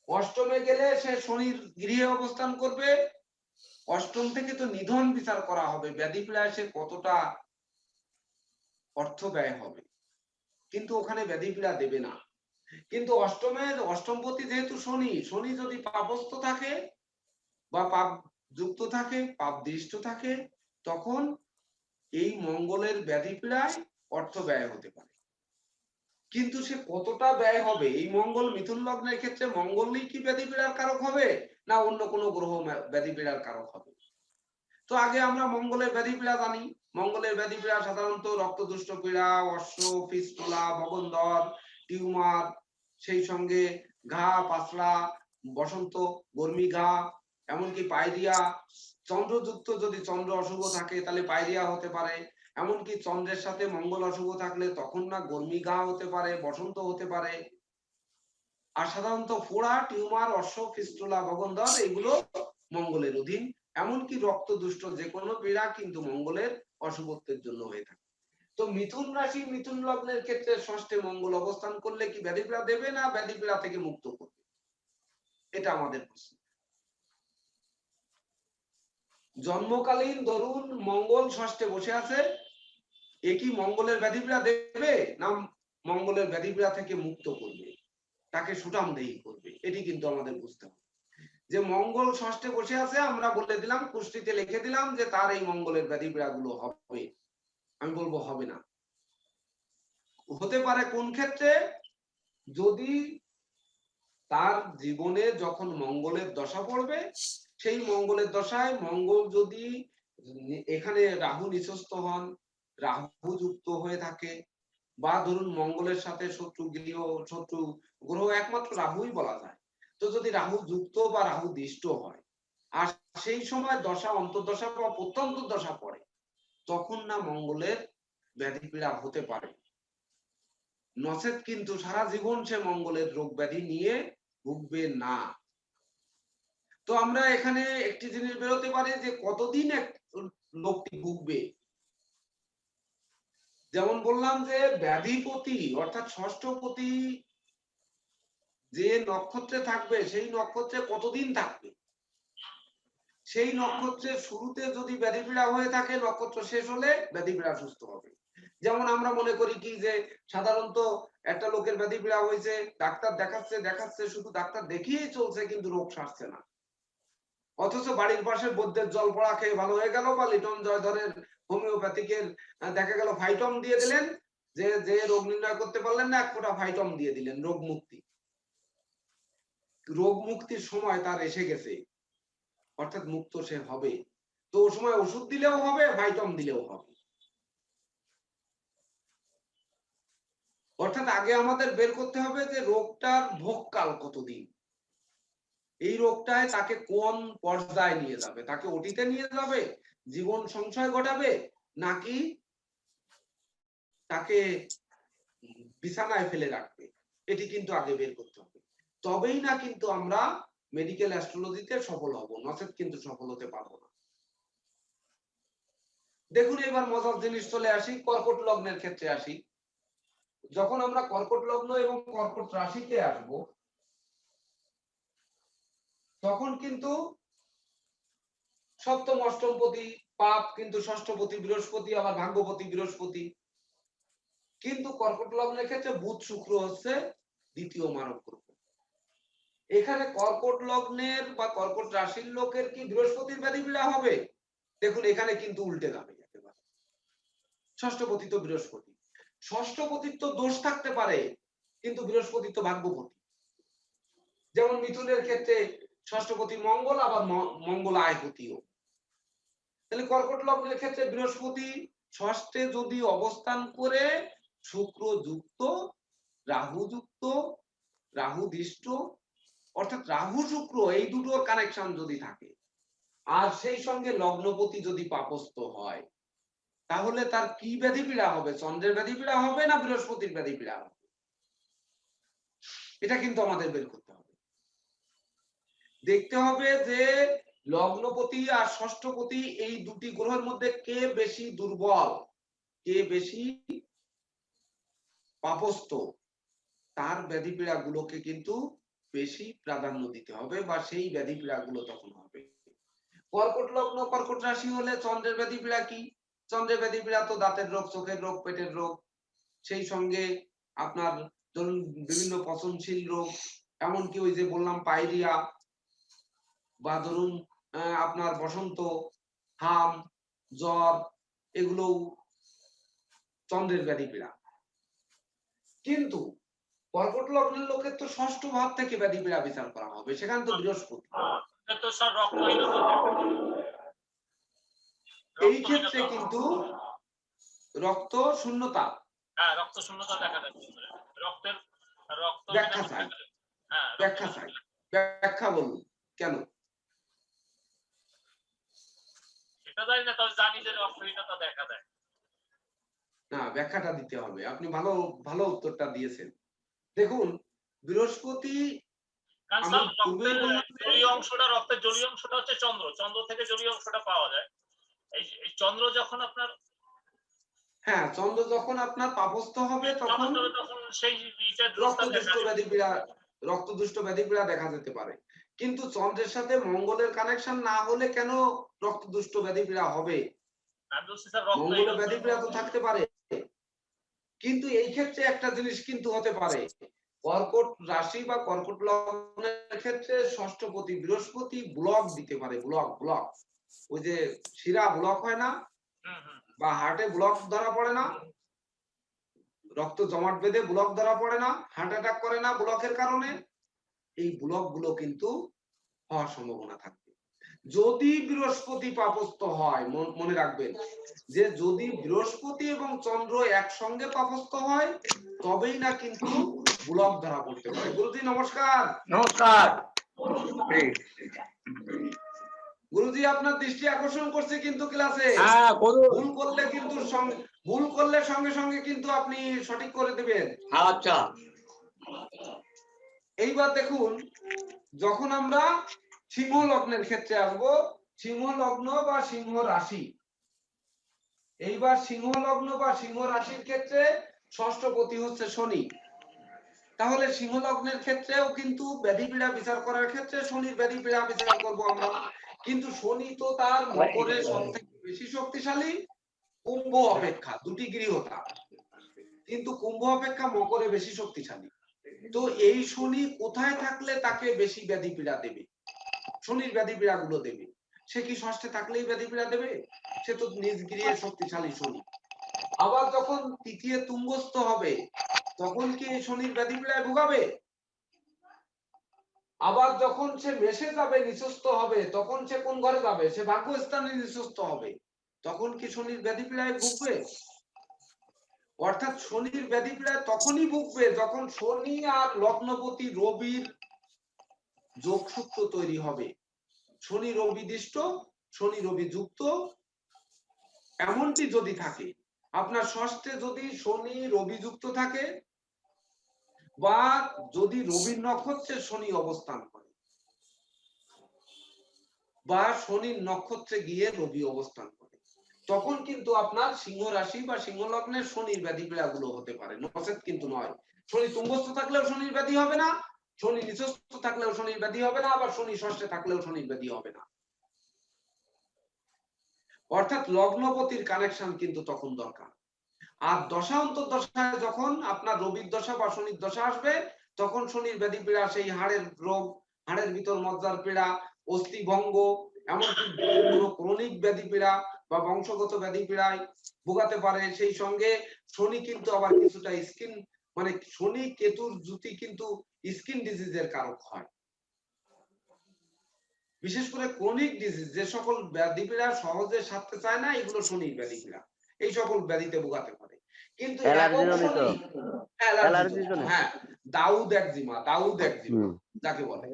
অষ্টমে গেলে সে শনির গৃহে অবস্থান করবে, অষ্টম থেকে তো নিধন বিচার করা হবে, ব্যাধি পীড়ায় সে কতটা অর্থ ব্যয় হবে, কিন্তু ওখানে ব্যাধি পীড়া দেবে না। কিন্তু অষ্টমের অষ্টমপতি যেহেতু শনি, শনি যদি পাপস্থ থাকে বা পাপ যুক্ত থাকে, পাপ দৃষ্ট থাকে, তখন এই মঙ্গলের ব্যাধি পীড়ায় অর্থ ব্যয় হতে পারে। কিন্তু সে কতটা ব্যয় হবে, এই মঙ্গল মিথুন লগ্নের ক্ষেত্রে মঙ্গলই কি ব্যাধি পীড়ার কারক হবে না অন্য কোনো গ্রহ ব্যাধি পীড়ার কারক হবে? তো আগে আমরা মঙ্গলের ব্যাধি পীড়া জানি। মঙ্গলের ব্যাধি পীড়া সাধারণত রক্তদুষ্ট পীড়া, অশ্ব, ফিস্টুলা, ভগন্দর, টিউমার, সেই সঙ্গে ঘা, পাতলা, বসন্ত, গরমি ঘা, এমনকি পায়রিয়া। চন্দ্রযুক্ত যদি চন্দ্র অশুভ থাকে তাহলে পায়রিয়া হতে পারে, এমনকি চন্দ্রের সাথে মঙ্গল অশুভ থাকলে তখন না গরমি ঘা হতে পারে, বসন্ত হতে পারে। আর সাধারণত ফোড়া, টিউমার, অশ্ব, ফিস্টুলা, ভগন্দর এগুলো মঙ্গলের অধীন। এমনকি রক্ত দুষ্ট যে কোনো পীড়া কিন্তু মঙ্গলের অশুভত্বের জন্য হয়ে থাকে। তো মিথুন রাশি মিথুন লগ্নের ক্ষেত্রে ষষ্ঠে মঙ্গল অবস্থান করলে কি ব্যাধি পীড়া দেবে না ব্যাধি পীড়া থেকে মুক্ত করবে? এটা আমাদের প্রশ্ন। জন্মকালীন ধরুন মঙ্গল ষষ্ঠে বসে আছে, এ কি মঙ্গলের ব্যাধি পীড়া দেবে না মঙ্গলের ব্যাধি পীড়া থেকে মুক্ত করবে, তাকে সুঠামদেহী করবে? এটি কিন্তু আমাদের বুঝতে হবে। যে মঙ্গল ষষ্ঠে বসে আছে, আমরা বলে দিলাম, কুষ্টিতে লিখে দিলাম যে তার এই মঙ্গলের ব্যাধি পীড়া গুলো হবে। আমি বলবো হবে না। হতে পারে কোন ক্ষেত্রে? যদি তার জীবনে যখন মঙ্গলের দশা পড়বে, সেই মঙ্গলের দশায় মঙ্গল যদি এখানে রাহু নিচস্থ হন, রাহু যুক্ত হয়ে থাকে, বা ধরুন মঙ্গলের সাথে শত্রু গৃহ, শত্রু গ্রহ একমাত্র রাহুই বলা যায়, তো যদি রাহু যুক্ত বা রাহু দিষ্ট হয় আর সেই সময় দশা অন্তর্দশা বা প্রত্যন্ত দশা পড়ে, তখন না মঙ্গলের ব্যাধি পীড়া হতে পারে। নচেত কিন্তু সারা জীবন সে মঙ্গলের রোগ ব্যাধি নিয়ে ভুগবে না। তো আমরা এখানে একটি জিনিস বেরোতে পারে যে কতদিন এক লোকটি ভুগবে। যেমন বললাম যে ব্যাধিপতি অর্থাৎ ষষ্ঠপতি যে নক্ষত্রে থাকবে সেই নক্ষত্রে কতদিন থাকবে, সেই নক্ষত্রের শুরুতে যদি ব্যাধি পীড়া হয়ে থাকে, নক্ষত্র শেষ হলে ব্যাধি পীড়া সুস্থ হবে। যেমন আমরা মনে করি কি যে সাধারণত একটা লোকের ব্যাধি পীড়া হয়েছে, ডাক্তার দেখাচ্ছে দেখাচ্ছে, শুধু ডাক্তার দেখিয়েই চলছে, কিন্তু রোগ সারছে না। অথচ বাড়ির পাশে বৈদ্যের জল পড়া খেয়ে ভালো হয়ে গেল, বা লিটন জয়ধরের হোমিওপ্যাথিকের দেখা গেল ফাইটম দিয়ে দিলেন, যে যে রোগ নির্ণয় করতে পারলেন না, এক ফোঁটা ফাইটম দিয়ে দিলেন, রোগ মুক্তি। রোগ মুক্তির সময় তার এসে গেছে, অর্থাৎ মুক্ত সে হবে। তো ওই সময় ওষুধ দিলেও হবে, ভাইটাম দিলেও হবে। অর্থাৎ আগে আমাদের বের করতে হবে যে রোগটার ভোগকাল কতদিন, এই রোগটায় তাকে কোন পর্যায়ে নিয়ে যাবে, তাকে ওটিতে নিয়ে যাবে, জীবন সংশয় ঘটাবে, নাকি তাকে বিছানায় ফেলে রাখবে, এটি কিন্তু আগে বের করতে হবে। তবেই না কিন্তু আমরা মেডিকেল অ্যাস্ট্রোলজিতে সফল হব, নচেত কিন্তু সফল হতে পারবো না। দেখুন এবার মজার জিনিস চলে আসি, কর্কট লগ্নের ক্ষেত্রে আসি। যখন আমরা কর্কট লগ্ন এবং কর্কট রাশিতে আসব, তখন কিন্তু সপ্তম অষ্টমপতি পাপ, কিন্তু ষষ্ঠপতি বৃহস্পতি, আবার ভাগ্যপতি বৃহস্পতি। কিন্তু কর্কট লগ্নের ক্ষেত্রে বুধ শুক্র হচ্ছে দ্বিতীয় মানব গ্রহ। এখানে কর্কট লগ্নের বা কর্কট রাশির লোকের কি বৃহস্পতির ব্যাধি পীড়া হবে? দেখুন এখানে কিন্তু উল্টে যাবে একেবারে। ষষ্ঠপতি তো বৃহস্পতি, ষষ্ঠপতির তো দোষ থাকতে পারে, কিন্তু বৃহস্পতি তো ভাগ্যপতি। যেমন মিথুনের ক্ষেত্রে ষষ্ঠপতি মঙ্গল, আবার মঙ্গল আয়পতিও। তাহলে কর্কট লগ্নের ক্ষেত্রে বৃহস্পতি ষষ্ঠে যদি অবস্থান করে শুক্র যুক্ত, রাহু যুক্ত, রাহু দিষ্ট, অর্থাৎ রাহু শুক্র এই দুটোর কানেকশন যদি থাকে, আর সেই সঙ্গে লগ্নপতি যদি পাপস্থ হয়, তাহলে তার কি ব্যাধি পীড়া হবে? চন্দ্রের ব্যাধি পীড়া হবে না বৃহস্পতির ব্যাধি পীড়া হবে? এটা কিন্তু আমাদের বের করতে হবে। দেখতে হবে যে লগ্নপতি আর ষষ্ঠপতি এই দুটি গ্রহের মধ্যে কে বেশি দুর্বল, কে বেশি পাপস্থ, তার ব্যাধি পীড়া গুলোকে কিন্তু বেশি প্রাধান্য দিতে হবে, বা সেই ব্যাধি পীড়া গুলো তখন হবে। কর্কট লগ্ন কর্কট রাশি হলে চন্দ্রের ব্যাধি পীড়া কি? চন্দ্রের ব্যাধি পীড়া তো দাঁতের রোগ, চোখের রোগ, পেটের রোগ, সেই সঙ্গে আপনার ধরুন বিভিন্ন পচনশীল রোগ, এমনকি ওই যে বললাম পাইরিয়া, বা ধরুন আপনার বসন্ত, হাম, জ্বর, এগুলো চন্দ্রের ব্যাধি পীড়া। কিন্তু কর্কট লগ্নের লোকের তো ষষ্ঠ ভাব থেকে ব্যাধি পীড়া বিচার করা হবে, সেখানে তো বৃহস্পতি। এই ক্ষেত্রে কিন্তু রক্ত শূন্যতা, হ্যাঁ রক্ত শূন্যতা দেখা যাচ্ছে, রক্তের রক্ত ব্যাখ্যা চাই, হ্যাঁ ব্যাখ্যা চাই, ব্যাখ্যা বলুন কেন? সেটা জানি না, তবে জানি যে রক্তহীনতা দেখা দেয়। না, ব্যাখ্যাটা দিতে হবে। আপনি ভালো ভালো উত্তরটা দিয়েছেন। দেখুন, বৃহস্পতি আমি পূর্বেই বললাম জলীয় অংশটা, রক্তের জলীয় অংশটা হচ্ছে চন্দ্র, চন্দ্র থেকে জলীয় অংশটা পাওয়া যায়। এই চন্দ্র যখন আপনার, হ্যাঁ, চন্দ্র যখন আপনার পাপস্থ হবে তখন তখন সেই রোগটা দেখা রক্তদুষ্ট ব্যাধিপীড়া রক্তদুষ্ট ব্যাধিপীড়া দেখা যেতে পারে। কিন্তু চন্দ্রের সাথে মঙ্গলের কানেকশন না হলে কেন রক্তদুষ্ট ব্যাধিপীড়া হবে? আমি বলছি স্যার, রক্ত মঙ্গলে ব্যাধিপীড়া তো থাকতে পারে। কিন্তু এই ক্ষেত্রে একটা জিনিস কিন্তু হতে পারে, কর্কট রাশি বা কর্কট লগ্নের ক্ষেত্রে ষষ্ঠপতি বৃহস্পতি ব্লক দিতে পারে। ব্লক ওই যে শিরা ব্লক হয় না, বা হার্টে ব্লক ধরা পড়ে না, রক্ত জমাট বেঁধে ব্লক ধরা পড়ে না, হার্ট অ্যাটাক করে না ব্লকের কারণে, এই ব্লক গুলো কিন্তু হওয়ার সম্ভাবনা থাকবে যদি বৃহস্পতি পাপস্থ হয়। মনে রাখবেন যে যদি বৃহস্পতি এবং চন্দ্র একসঙ্গে পাপস্থ হয় তবেই না কিন্তু ব্লক ধরা পড়তে পারে। গুরুজি নমস্কার। নমস্কার। গুরুজি আপনার দৃষ্টি আকর্ষণ করছে কিন্তু ক্লাসে, হ্যাঁ করুন। ভুল করলে সঙ্গে সঙ্গে কিন্তু আপনি সঠিক করে দেবেন। আচ্ছা, এইবার দেখুন, যখন আমরা সিংহ লগ্নের ক্ষেত্রে আসবো, সিংহ লগ্ন বা সিংহ রাশি, এইবার সিংহ লগ্ন বা সিংহ রাশির ক্ষেত্রে ষষ্ঠপতি হচ্ছে শনি। তাহলে সিংহ লগ্নের ক্ষেত্রেও কিন্তু ব্যাধি পীড়া বিচার করার ক্ষেত্রে শনির ব্যাধি পীড়া বিচার করব আমরা। কিন্তু শনি তো তার মকরে সবথেকে বেশি শক্তিশালী কুম্ভ অপেক্ষা, দুটি গৃহতা, কিন্তু কুম্ভ অপেক্ষা মকরে বেশি শক্তিশালী। তো এই শনি কোথায় থাকলে তাকে বেশি ব্যাধি পীড়া দেবে, শনির ব্যাধি পীড়া গুলো দেবে? সে কি ষষ্ঠে থাকলেই ব্যাধি পীড়া দেবে? সে তো নিজ গৃহে শক্তিশালী শনি। আবার যখন তৃতীয় তুঙ্গস্থ হবে তখন কি এই শনির ব্যাধি পীড়ায় ভোগাবে? আবার যখন সে মেষে যাবে, নিচস্থ হবে, তখন সে কোন ঘরে যাবে? সে ভাগ্যস্থানে নিচস্থ হবে, তখন কি শনির ব্যাধি পীড়ায় ভুগবে? অর্থাৎ শনির ব্যাধি পীড়ায় তখনই ভুগবে যখন শনি আর লগ্নপতি রবির যোগসূত্র তৈরি হবে, শনি রবি দৃষ্ট, শনি রবি যুক্ত, এমনটি যদি থাকে। আপনার ষষ্ঠে যদি শনি রবি যুক্ত থাকে, বা যদি রবির নক্ষত্রে শনি অবস্থান করে, বা শনির নক্ষত্রে গিয়ে রবি অবস্থান করে, তখন কিন্তু আপনার সিংহ রাশি বা সিংহ লগ্নের শনির ব্যাধি পীড়া গুলো হতে পারে, নচেত কিন্তু নয়। শনি তুঙ্গস্থ থাকলেও শনির ব্যাধি হবে না, শনি নিচস্থ থাকলেও শনির ব্যাধি হবে না, আবার শনি ষষ্ঠে থাকলেও শনির ব্যাধি হবে না। অর্থাৎ লগ্নপতির কানেকশন কিন্তু তখন দরকার। আর দশা অন্তর্দশায় যখন আপনার রবির দশা বা শনির দশা আসবে, তখন শনির ব্যাধি পীড়া, সেই হাড়ের রোগ, হাড়ের ভিতর মজ্জার পীড়া, অস্থি ভঙ্গ, এমনকি কোনো ক্রনিক ব্যাধি পীড়া বা বংশগত ব্যাধি পীড়ায় ভোগাতে পারে। সেই সঙ্গে শনি কিন্তু আবার কিছুটা স্কিন, মানে শনি কেতুর জুতি কিন্তু স্কিন ডিজিজের কারক হয়। বিশেষ করে ক্রনিক ডিজিজ, যে সকল ব্যাধি পীড়া সহজে সারতে চায় না, এগুলো শনির ব্যাধি পীড়া, এই সকল ব্যাধিতে ভোগাতে পারে। কিন্তু হ্যাঁ, দাউদ একজিমা যাকে বলে।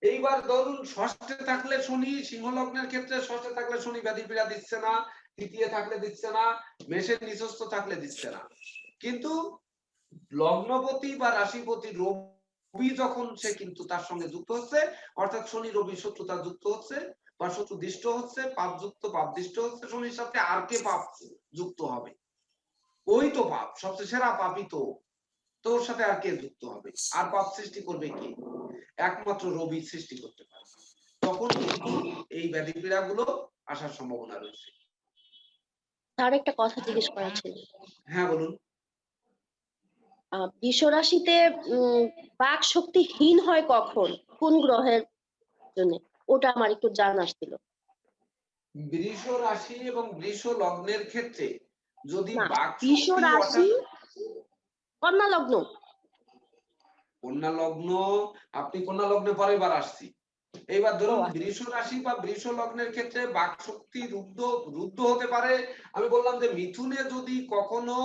এইবার ধরুন ষষ্ঠে থাকলে শনি, সিংহ লগ্নের ক্ষেত্রে ষষ্ঠে থাকলে শনি ব্যাধি পীড়া দিচ্ছে না, তৃতীয় থাকলে দিচ্ছে না, মেষের নিচস্থ থাকলে দিচ্ছে না। কিন্তু লগ্নপতি বা রাশিপতি রবি যখন সে কিন্তু তার সঙ্গে যুক্ত হচ্ছে, অর্থাৎ শনি রবি শত্রুতা যুক্ত হচ্ছে বা শত্রু দৃষ্ট হচ্ছে, পাপ যুক্ত পাপ দৃষ্ট হচ্ছে, শনির সাথে আর কে পাপ যুক্ত হবে? ওই তো পাপ, সবচেয়ে সেরা পাপই তো, তোর সাথে আর কে যুক্ত হবে? আর পাপ সৃষ্টি করবে কে? একমাত্র রবি সৃষ্টি করতে পারে। তখন কিন্তু এই ব্যাধি পীড়া গুলো আসার সম্ভাবনা রয়েছে। তার একটা কথা জিজ্ঞেস করা ছিল। হ্যাঁ বলুন। বৃষ রাশিতে বাক শক্তিহীন হয় কখন, কোন গ্রহের জন্য? ওটা আমার একটু জানার ছিল। বৃষ রাশি এবং বৃষ লগ্নের ক্ষেত্রে যদি বাক বৃষ রাশি, কন্যা লগ্ন, কন্যা লগ্ন, আপনি কন্যা লগ্নে পরের বার আসছি। এইবার ধরুন বৃষ রাশি বা বৃষ লগ্নের ক্ষেত্রে বাক শক্তি রুদ্ধ হতে পারে। আমি বললাম যে মিথুনে যদি কখনো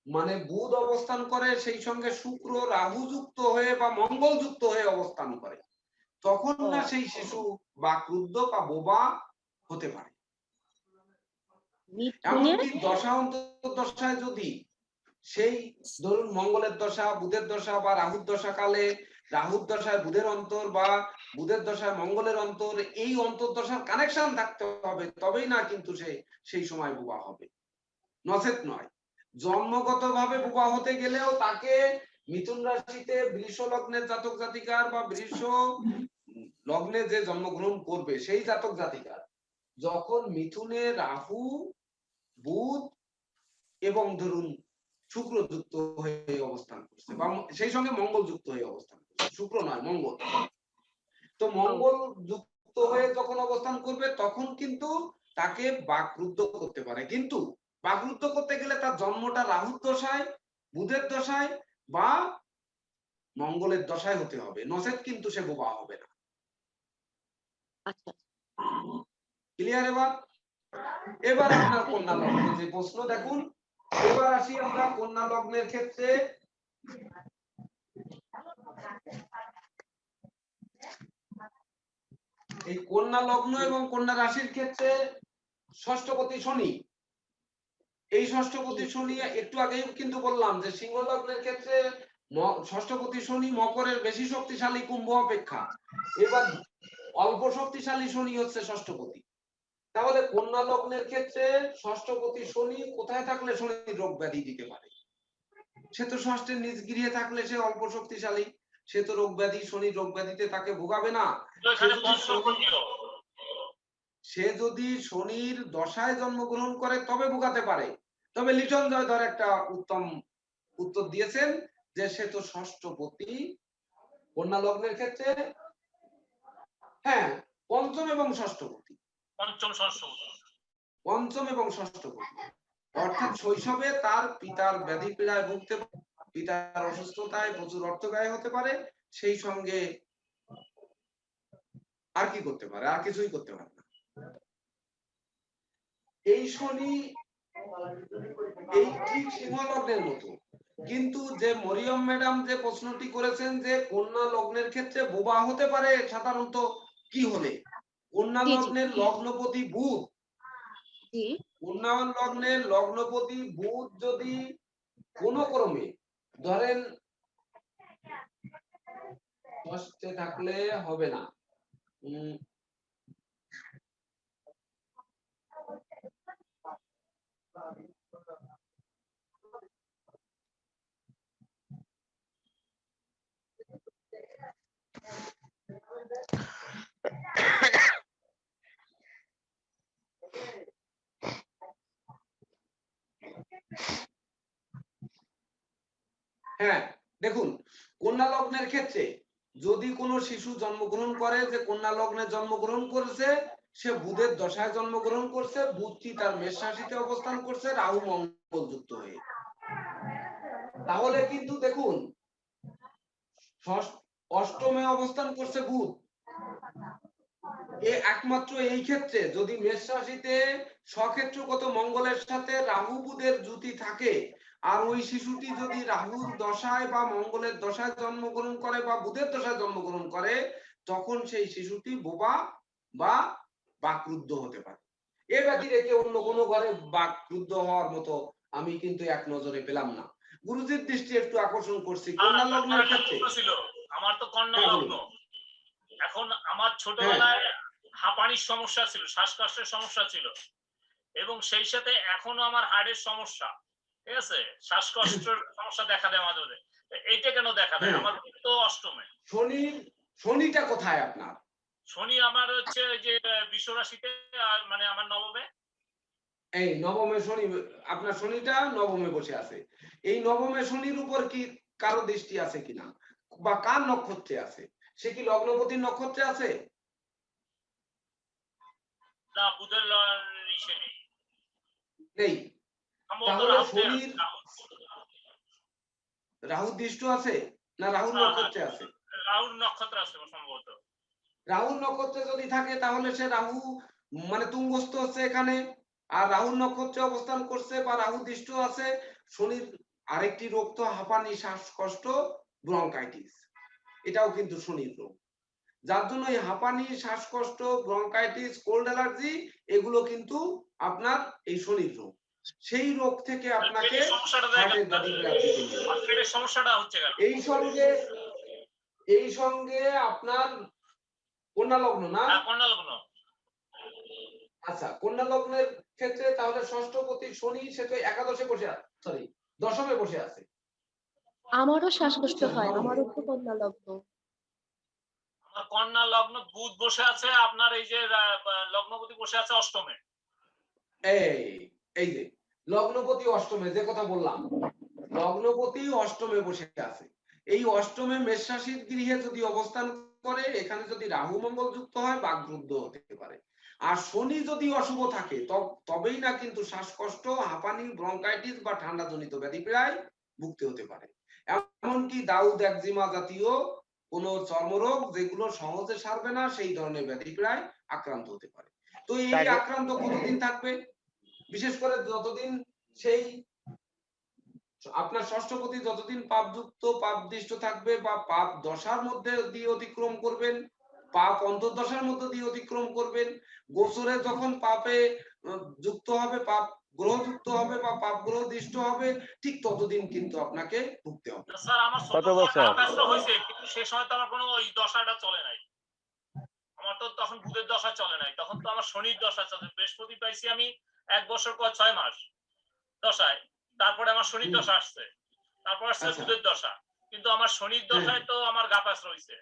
মানে বুধ অবস্থান করে, সেই সঙ্গে শুক্র রাহু যুক্ত হয়ে বা মঙ্গল যুক্ত হয়ে অবস্থান করে, তখন না সেই শিশু বাকরুদ্ধ বা বোবা হতে পারে। মিথুনে এমনকি দশা অন্তর্দশায় যদি সেই ধরুন মঙ্গলের দশা, বুধের দশা বা রাহুর দশা কালে রাহুর দশায় বুধের অন্তর বা বুধের দশায় মঙ্গলের অন্তর, এই অন্তর্দশার কানেকশন থাকতে হবে, তবেই না কিন্তু সে সেই সময় বোবা হবে, নচেত নয়। জন্মগতভাবে বোবা হতে গেলেও তাকে মিথুন রাশিতে বৃষ লগ্নের জাতক জাতিকার বা বৃষ লগ্নে যে জন্মগ্রহণ করবে সেই জাতক জাতিকার যখন মিথুনে রাহু, বুধ এবং ধরুন শুক্র যুক্ত হয়ে অবস্থান করছে বা সেই সঙ্গে মঙ্গল যুক্ত হয়ে অবস্থান করছে, শুক্র নয় মঙ্গল, তো মঙ্গল যুক্ত হয়ে যখন অবস্থান করবে তখন কিন্তু তাকে বাকরুদ্ধ করতে পারে, কিন্তু বাকরুদ্ধ করতে গেলে তার জন্মটা রাহুর দশায়, বুধের দশায় বা মঙ্গলের দশায় হতে হবে, নচেত কিন্তু সে বোবা হবে না। আচ্ছা ক্লিয়ার? এবার আপনার কন্যা লগ্নে যে প্রশ্ন দেখুন, এবার আসি আমরা কন্যা লগ্নের ক্ষেত্রে। এই কন্যা লগ্ন এবং কন্যা রাশির ক্ষেত্রে ষষ্ঠপতি শনি, এই ষষ্ঠপতি শনি একটু আগেই কিন্তু বললাম যে সিংহ লগ্নের ক্ষেত্রে ষষ্ঠপতি শনি মকরের বেশি শক্তিশালী কুম্ভ অপেক্ষা, এবার অল্প শক্তিশালী শনি হচ্ছে ষষ্ঠপতি। তাহলে কন্যা লগ্নের ক্ষেত্রে ষষ্ঠপতি শনি কোথায় থাকলে শনি রোগ ব্যাধি দিতে পারে? সে তো ষষ্ঠের নিজ গৃহে থাকলে সে অল্প শক্তিশালী, সে তো রোগ ব্যাধি, শনি রোগ ব্যাধিতে তাকে ভোগাবে না। সে যদি শনির দশায় জন্মগ্রহণ করে তবে ভোগাতে পারে। তবে লিটন জয়ধর একটা উত্তম উত্তর দিয়েছেন যে সে তো ষষ্ঠপতি কন্যা লগ্নের ক্ষেত্রে, হ্যাঁ পঞ্চম এবং ষষ্ঠপতি, পঞ্চম এবং ষষ্ঠপতি, অর্থাৎ শৈশবে তার পিতার ব্যাধি পীড়ায় ভুগতে পারে, পিতার অসুস্থতায় প্রচুর অর্থ ব্যয় হতে পারে, সেই সঙ্গে আর কি করতে পারে? আর কিছুই করতে পারে না। এই শনি এই ঠিক সিংহ লগ্নের মতো, কিন্তু যে মরিয়ম ম্যাডাম যে প্রশ্নটি করেছেন যে কন্যা লগ্নের ক্ষেত্রে বোবা হতে পারে সাধারণত কি হলে, কন্যা লগ্নের লগ্নপতি বুধ, কন্যা লগ্নের লগ্নপতি বুধ যদি কোন ক্রমে ধরেন ষষ্ঠে থাকলে হবে না, হ্যাঁ দেখুন কন্যা লগ্নের ক্ষেত্রে যদি কোনো শিশু জন্মগ্রহণ করে যে কন্যা লগ্নে জন্মগ্রহণ করেছে, সে বুধের দশায় জন্মগ্রহণ করছে, বুধটি তার মেষ রাশিতে অবস্থান করছে রাহু মঙ্গল যুক্ত হয়ে, তাহলে কিন্তু দেখুন অষ্টমে অবস্থান করছে বুধ, একমাত্র এই ক্ষেত্রে যদি মেষ রাশিতে স্বক্ষেত্রগত মঙ্গলের সাথে রাহু বুধের জুতি থাকে আর ওই শিশুটি যদি রাহুর দশায় বা মঙ্গলের দশায় জন্মগ্রহণ করে বা বুধের দশায় জন্মগ্রহণ করে, তখন সেই শিশুটি বোবা বা বাকরুদ্ধ হতে পারে। এ ব্যতি রেখে অন্য কোনো ঘরে বাকরুদ্ধ হওয়ার মতো আমি কিন্তু এক নজরে পেলাম না। গুরুজির দৃষ্টি একটু আকর্ষণ করছি কন্যা লগ্নের ক্ষেত্রে। আমার তো কন্যা লগ্ন, এখন আমার ছোটবেলায় হাঁপানির সমস্যা ছিল, শ্বাসকষ্টের সমস্যা ছিল, এবং সেই সাথে এখনো আমার হার্টের সমস্যা, ঠিক আছে, শ্বাসকষ্টের সমস্যা দেখা দেয় মাঝে মাঝে। এইটা কেন দেখা দেয়? আমার তো অষ্টমে শনিটা কোথায় আপনার? শনি আমার হচ্ছে যে বৃষ রাশিতে, মানে আমার নবমে। এই নবমে শনি, আপনার শনিটা নবমে বসে আছে, এই নবমে শনির উপর কি কারো দৃষ্টি আছে কিনা বা কার নক্ষত্রে আছে? সে কি লগ্নপতির নক্ষত্রে আছে? না, বুধের ইসে নেই। নেই। তাহলে শনির রাহু দৃষ্ট আছে না রাহুর নক্ষত্রে আছে? রাহুর নক্ষত্র আছে সম্ভবত। রাহুর নক্ষত্রে যদি থাকে তাহলে সে রাহু মানে তুঙ্গস্থ হচ্ছে এখানে, আর রাহুর নক্ষত্রে অবস্থান করছে বা রাহু দৃষ্ট আছে। শনির আরেকটি রোগ তো হাঁপানি, শ্বাসকষ্ট, ব্রঙ্কাইটিস, এটাও কিন্তু শনির রোগ। যার জন্য এই হাঁপানি, শ্বাসকষ্ট, ব্রঙ্কাইটিস, কোল্ড অ্যালার্জি এগুলো কিন্তু আপনার এই শনির রোগ। সেই রোগ থেকে আপনাকে পেটের সমস্যাটা হার্টের দেখেন, ব্যাধি দিতে হবে। আর পেটের সমস্যাটা হচ্ছে কেন? এই সঙ্গে আপনার কন্যা লগ্ন না? কন্যা লগ্ন। আচ্ছা, কন্যা লগ্নের ক্ষেত্রে তাহলে ষষ্ঠপতি শনি সে তো একাদশে বসে আছে, সরি দশমে বসে আছে। আমারও শ্বাসকষ্ট হয়, আমারও তো কন্যা লগ্ন। আমার কন্যা লগ্ন বুধ বসে আছে, আপনার এই যে লগ্নপতি বসে আছে অষ্টমে। এই যে লগ্নপতি অষ্টমে, যে কথা বললাম, লগ্নপতি অষ্টমে বসে আছে। এই অষ্টমে মেষ রাশির গৃহে যদি অবস্থান করে, এখানে যদি রাহু মঙ্গল যুক্ত হয় বাকরুদ্ধ হতে পারে। আর শনি যদি অশুভ থাকে তবেই না কিন্তু শ্বাসকষ্ট, হাঁপানি, ব্রঙ্কাইটিস বা ঠান্ডা জনিত ব্যাধি পীড়ায় ভুগতে হতে পারে। এমনকি দাউদ একজিমা জাতীয় কোন চর্মরোগ যেগুলো সহজে সারবে না, সেই ধরনের ব্যাধি পীড়ায় আক্রান্ত হতে পারে। তো এই আক্রান্ত কতদিন থাকবে? বিশেষ করে যতদিন সেই আপনার ষষ্ঠপতি যতদিন পাপযুক্ত, পাপদৃষ্ট থাকবে বা পাপ দশার মধ্যে দিয়ে অতিক্রম করবেন, পাপ অন্তর্দশার মধ্যে দিয়ে অতিক্রম করবেন, গোচরে যখন পাপে যুক্ত হবে, পাপ গ্রহ যুক্ত হবে বা পাপ গ্রহ দৃষ্ট হবে, ঠিক ততদিন কিন্তু আপনাকে ভুগতে হবে। স্যার আমার কত বছর হয়েছে, কিন্তু সেই সময় তো আমার কোনো ওই দশাটা চলে নাই। আমার তো তখন বুধের দশা চলে নাই, তখন তো আমার শনির দশা চলে। বৃহস্পতি পাইছি আমি 1 বছর 6 মাস দশায়, তারপরে আমার শনির দশা আসছে, তারপর আসছে বুধের দশা। কিন্তু আমার শনির দশায় তো আমার গা প্যাচ রয়েছে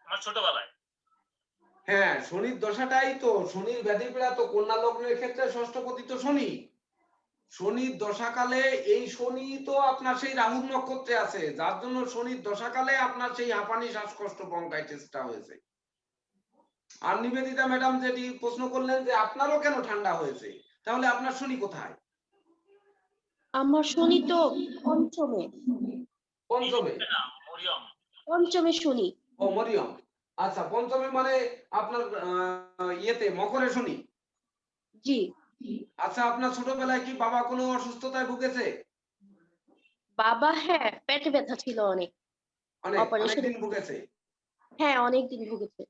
আমার ছোটবেলায়। হ্যাঁ, শনির দশাটাই তো, শনির ব্যাধি পীড়া তো কন্যা লগ্নের ক্ষেত্রে ষষ্ঠপতি তো শনি। শনির দশাকালে এই শনি তো আপনার সেই রাহুর নক্ষত্রে আছে, যার জন্য শনির দশাকালে আপনার সেই হাঁপানি, শ্বাসকষ্ট, ব্রঙ্কাইটিসটা হয়েছে। আর নিবেদিতা ম্যাডাম যেটি প্রশ্ন করলেন যে আপনারও কেন ঠান্ডা হয়েছে, তাহলে আপনার শনি কোথায়? আমার শনি তো পঞ্চমে। পঞ্চমে শনি। ও মরিয়ম, আচ্ছা পঞ্চমে মানে আপনার ইয়েতে মকরে শনি। জি। আচ্ছা, আপনার ছোটবেলায় কি বাবা কোনো অসুস্থতায় ভুগেছে? বাবা, হ্যাঁ, পেটে ব্যথা ছিল অনেক, অনেকদিন ভুগেছে? হ্যাঁ, অনেকদিন ভুগেছে।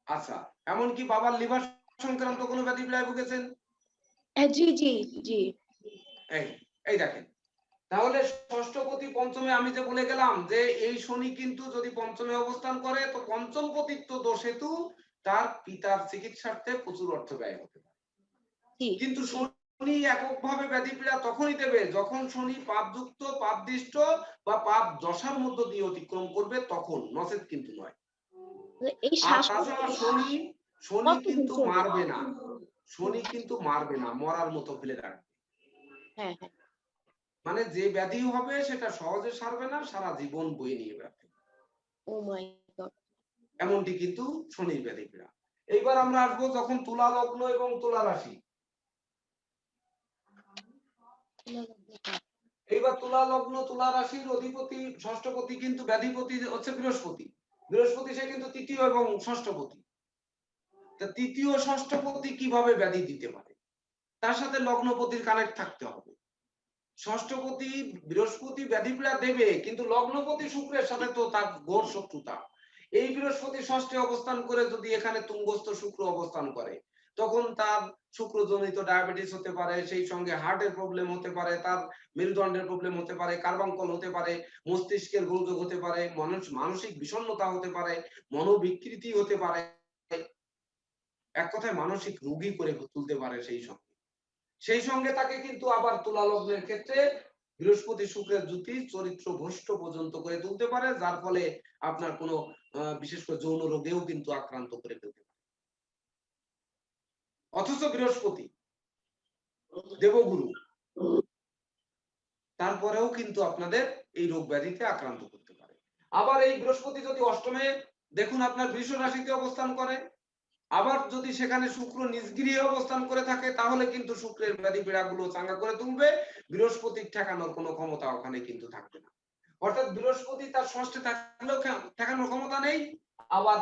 আচ্ছা, এমনকি বাবার লিভার সংক্রান্ত কোনো ব্যাধি পীড়ায় ভুগেছেন? জি জি জি। এই দেখেন, তাহলে ষষ্ঠপতি পঞ্চমে, আমি যে বলে গেলাম যে এই শনি কিন্তু যদি পঞ্চমে অবস্থান করে তো পঞ্চম পতিত্ব দোষ হেতু তার পিতার চিকিৎসার্থে প্রচুর অর্থ ব্যয় হতে পারে। কিন্তু শনি এককভাবে ব্যাধি পীড়া তখনই দেবে যখন শনি পাপযুক্ত, পাপদৃষ্ট বা পাপ দশার মধ্য দিয়ে অতিক্রম করবে, তখন, নচেত কিন্তু নয়। আর তাছাড়া শনি কিন্তু মারবে না, শনি কিন্তু মারবে না, মরার মতো ফেলে রাখবে। হ্যাঁ হ্যাঁ। মানে যে ব্যাধি হবে সেটা সহজে সারবে না, সারা জীবন বয়ে নিয়ে বেড়াবে। ও মাই গড। এমনটি কিন্তু শনির ব্যাধি পীড়া। এইবার আমরা আসবো যখন তুলা লগ্ন এবং তুলা রাশি। এইবার তুলা লগ্ন, তুলা রাশির অধিপতি ষষ্ঠপতি কিন্তু ব্যাধিপতি হচ্ছে বৃহস্পতি। বৃহস্পতি সে কিন্তু তৃতীয় এবং ষষ্ঠপতি। তা তৃতীয় ষষ্ঠপতি কিভাবে ব্যাধি দিতে পারে? তার সাথে লগ্নপতির কানেক্ট থাকতে হবে। ষষ্ঠপতি বৃহস্পতি ব্যাধি পীড়া দেবে, কিন্তু লগ্নপতি শুক্রের সাথে তো তার ঘোর শত্রুতা। এই বৃহস্পতি ষষ্ঠে অবস্থান করে যদি এখানে তুঙ্গস্থ শুক্র অবস্থান করে, তখন তার শুক্রজনিত ডায়াবেটিস হতে পারে, সেই সঙ্গে হার্টের প্রবলেম হতে পারে, তার মেরুদণ্ডের প্রবলেম হতে পারে, কার্বাঙ্কল হতে পারে, মস্তিষ্কের গোলযোগ হতে পারে, মানসিক বিষণ্ণতা হতে পারে, মনোবিকৃতি হতে পারে, এক কথায় মানসিক রোগী করে তুলতে পারে। সেই সঙ্গে তাকে কিন্তু আবার তুলা লগ্নের ক্ষেত্রে বৃহস্পতি শুক্রের জুতি চরিত্র ভ্রষ্ট পর্যন্ত করে তুলতে পারে, যার ফলে আপনার কোনো বিশেষ করে যৌন রোগেও কিন্তু আক্রান্ত করে ফেলতে পারে। অথচ বৃহস্পতি দেবগুরু, তারপরেও কিন্তু আপনাদের এই রোগ ব্যাধিতে আক্রান্ত করতে পারে। আবার এই বৃহস্পতি যদি অষ্টমে, দেখুন আপনার বৃষ রাশিতে অবস্থান করে, আবার যদি সেখানে শুক্র নিজ অবস্থান করে থাকে, তাহলে কিন্তু শুক্রের ব্যাধি পীড়াগুলো চাঙ্গা করে তুলবে, বৃহস্পতির ঠেকানোর কোনো ক্ষমতা ওখানে কিন্তু থাকবে না। অর্থাৎ বৃহস্পতি তার ষষ্ঠে থাকলেও ঠেকানোর ক্ষমতা নেই, আবার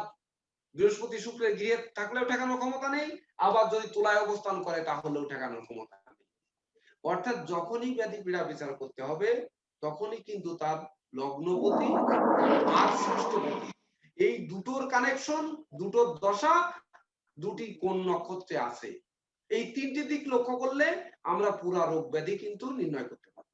বৃহস্পতি শুক্রের গৃহে থাকলেও ঠেকানোর ক্ষমতা নেই, আবার যদি তুলায় অবস্থান করে তাহলেও ঠেকানোর ক্ষমতা নেই। অর্থাৎ যখনই ব্যাধি পীড়া বিচার করতে হবে, তখনই কিন্তু তার লগ্নপতি আর ষষ্ঠপতি এই দুটোর কানেকশন, দুটোর দশা, দুটি কোন নক্ষত্রে আছে, এই তিনটি দিক লক্ষ্য করলে আমরা পুরা রোগ ব্যাধি কিন্তু নির্ণয় করতে পারি।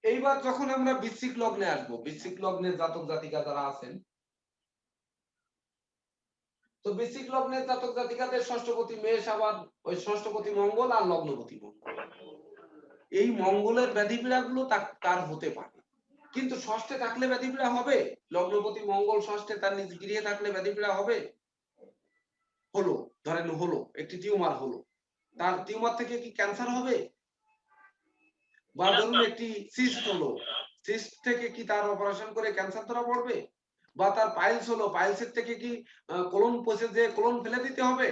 এইবার যখন আমরা বৃশ্চিক লগ্নে আসবো, বৃশ্চিক লগ্নের জাতক জাতিকা যারা আছেন, তো বৃশ্চিক লগ্নের জাতক জাতিকাদের ষষ্ঠপতি মেষ, আবার ওই ষষ্ঠপতি মঙ্গল আর লগ্নপতি মঙ্গল, এই মঙ্গলের ব্যাধি পীড়া গুলো তার হতে পারে, কিন্তু ষষ্ঠে থাকলে ব্যাধি পীড়া হবে? লগ্নপতি মঙ্গল ষষ্ঠে তার নিজ গৃহে থাকলে ব্যাধি পীড়া হবে? হলো, ধরেন হলো একটি টিউমার হলো, তার টিউমার থেকে কি ক্যান্সার হবে? বা ধরুন একটি সিস্ট হলো, সিস্ট থেকে কি তার অপারেশন করে ক্যান্সার ধরা পড়বে? বা তার পাইলস হলো, পাইলসের থেকে কি কোলন পচে যে কোলন ফেলে দিতে হবে?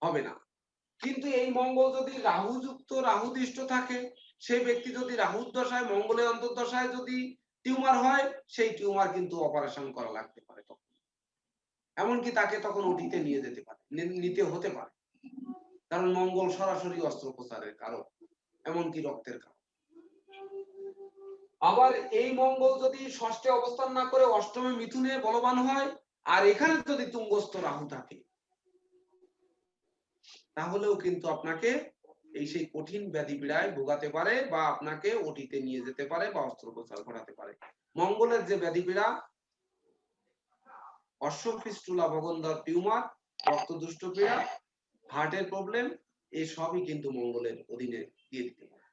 হবে না। কিন্তু এই মঙ্গল যদি রাহু যুক্ত, রাহু দৃষ্ট থাকে, সেই ব্যক্তি যদি রাহুর দশায়, মঙ্গলের অন্তর্দশায় যদি টিউমার হয়, সেই টিউমার কিন্তু অপারেশন করা লাগতে পারে, তখন এমনকি তাকে তখন ওটিতে নিয়ে যেতে পারে, নিতে হতে পারে, কারণ মঙ্গল সরাসরি অস্ত্রোপচারের কারণ, এমনকি রক্তের কারণ। আবার এই মঙ্গল যদি ষষ্ঠে অবস্থান না করে অষ্টমে মিথুনে বলবান হয়, আর এখানে যদি তুঙ্গস্থ রাহু থাকে, তাহলেও কিন্তু আপনাকে এই সেই কঠিন ব্যাধি পীড়ায় ভোগাতে পারে, বা আপনাকে ওটিতে নিয়ে যেতে পারে, বা অস্ত্রোপচার করাতে পারে। মঙ্গলের যে ব্যাধি পীড়া, অশ্বফিস্টুলা ভগন্দর টিউমার, রক্তদুষ্ট পীড়া, হার্টের প্রবলেম, এই সবই কিন্তু মঙ্গলের অধীনে দিয়ে দিতে পারে।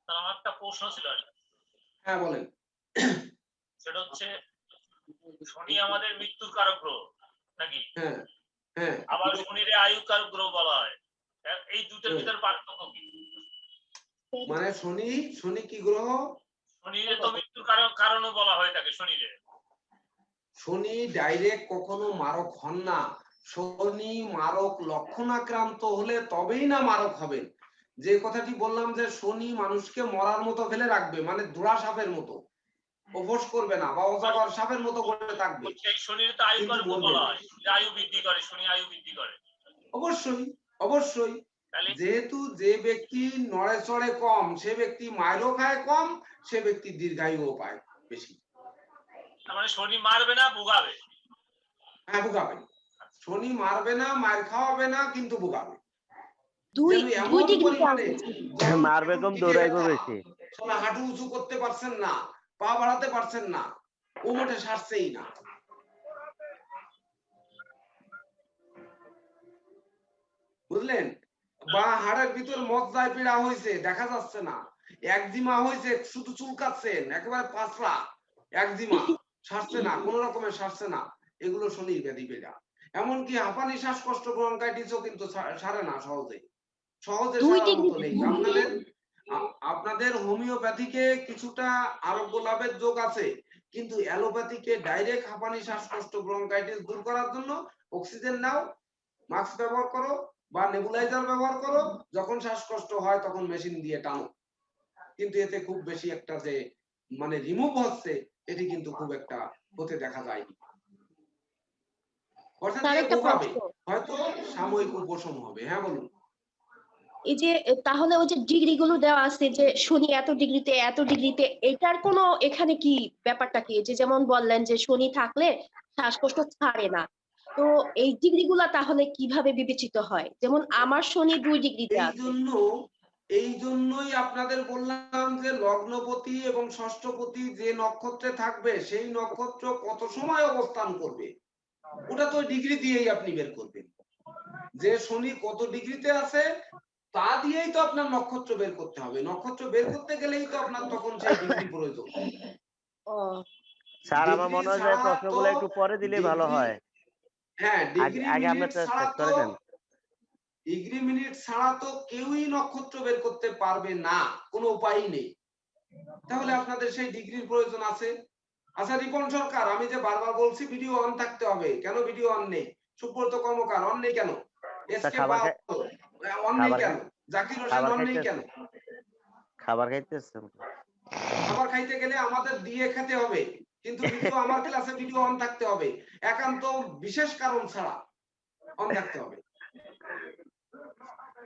আমার একটা প্রশ্ন ছিল, হ্যাঁ বলেন। সেটা হচ্ছে শনি আমাদের মৃত্যুর কারক গ্রহ নাকি? হ্যাঁ হ্যাঁ। আবার শনির আয়ু কারক গ্রহ বলা হয়, এই দুটোর ভিতর পার্থক্য কি? মানে শনি কি গ্রহ? শনিরে তো মৃত্যুর কারণও বলা হয় থাকে। শনি ডাইরেক্ট কখনো মারক হন না। শনি মারক লক্ষণাক্রান্ত হলে তবেই না মারক হবেন। যে কথাটি বললাম যে শনি মানুষকে মরার মতো ফেলে রাখবে, মানে দুড়া সাপের মতো উপোস করবে না, বা অজগর সাপের মতো করে থাকবে। সেই শনির তো আয়ু কারক বলা হয়, আয়ু বৃদ্ধি করে, শনি আয়ু বৃদ্ধি করে। অবশ্যই অবশ্যই। যেহেতু যে ব্যক্তি নড়ে চড়ে কম, সে ব্যক্তি মাইরও খায় কম, সে ব্যক্তি দীর্ঘায়ুও পায় বেশি। মানে শনি মারবে না, ভোগাবে। হ্যাঁ ভোগাবে। শনি মারবে না, মার খাওয়াবে না, কিন্তু ভোগাবে। মারবে কম, দৌড়াইবে বেশি। হাঁটু উঁচু করতে পারছেন না, পা বাড়াতে পারছেন না, ও মোটে সারছেই না। বুঝলেন? বা হাড়ের ভিতর মজ্জায় পীড়া হয়েছে, দেখা যাচ্ছে না, একজিমা হয়েছে, শুধু চুলকাচ্ছেন, একেবারে পাতলা একজিমা, সারছে না, কোন রকমের সারছে না, এগুলো শনির ব্যাধি পীড়া। এমনকি হাঁপানি, শ্বাসকষ্ট, ব্রঙ্কাইটিসও কিন্তু সারে না সহজে, সহজে সারার মতো নেই। আপনাদের হোমিওপ্যাথিকে কিছুটা আরোগ্য লাভের যোগ আছে, কিন্তু অ্যালোপ্যাথিকে ডাইরেক্ট হাঁপানি, শ্বাসকষ্ট, ব্রঙ্কাইটিস দূর করার জন্য অক্সিজেন নাও, মাস্ক ব্যবহার করো, বা নেবুলাইজার ব্যবহার করো, যখন শ্বাসকষ্ট হয় তখন মেশিন দিয়ে টানো, কিন্তু এতে খুব বেশি একটা যে মানে রিমুভ হচ্ছে, এটি কিন্তু খুব একটা হতে দেখা যায়নি। অর্থাৎ হয়তো সাময়িক উপশম হবে। হ্যাঁ বলুন। এই যে তাহলে ওই যে ডিগ্রি গুলো দেওয়া আছে যে শনি এত ডিগ্রিতে এত ডিগ্রিতে, এটার কোনো এখানে কি ব্যাপারটা কি? যে যেমন বললেন যে শনি থাকলে শ্বাসকষ্ট ছাড়ে না, তো এই ডিগ্রি গুলা তাহলে কিভাবে বিবেচিত হয়? যেমন আমার শনি 2 ডিগ্রিতে আছে। এই জন্যই আপনাদের বললাম যে লগ্নপতি এবং ষষ্ঠপতি যে নক্ষত্রে থাকবে, সেই নক্ষত্র কত সময় অবস্থান করবে, ওটা তো ডিগ্রি দিয়েই আপনি বের করবেন। যে শনি কত ডিগ্রিতে আছে তা দিয়েই তো আপনার নক্ষত্র বের করতে হবে। নক্ষত্র বের করতে গেলেই তো আপনার তখন সেই ডিগ্রি প্রয়োজন। স্যার আমার মনে হয় যে প্রশ্নগুলো একটু পরে দিলে ভালো হয়। হ্যাঁ, আগে আমরা চেক করে দেন। ডিগ্রি মিনিট ছাড়া তো কেউই নক্ষত্র বের করতে পারবে না, কোনো উপায়ই নেই। তাহলে আপনাদের সেই ডিগ্রির প্রয়োজন আছে। আচ্ছা রিপন সরকার, আমি যে বারবার বলছি ভিডিও অন থাকতে হবে, কেন ভিডিও অন নেই? সুব্রত কর্মকার অন নেই কেন? এসকে পাল অন নেই কেন? জাকির হোসেন অন নেই কেন? খাবার খাইতেছেন? খাবার খাইতে গেলে আমাদের দিয়ে খেতে হবে, কিন্তু ভিডিও আমার ক্লাসে ভিডিও অন থাকতে হবে, একান্ত বিশেষ কারণ ছাড়া অন থাকতে হবে।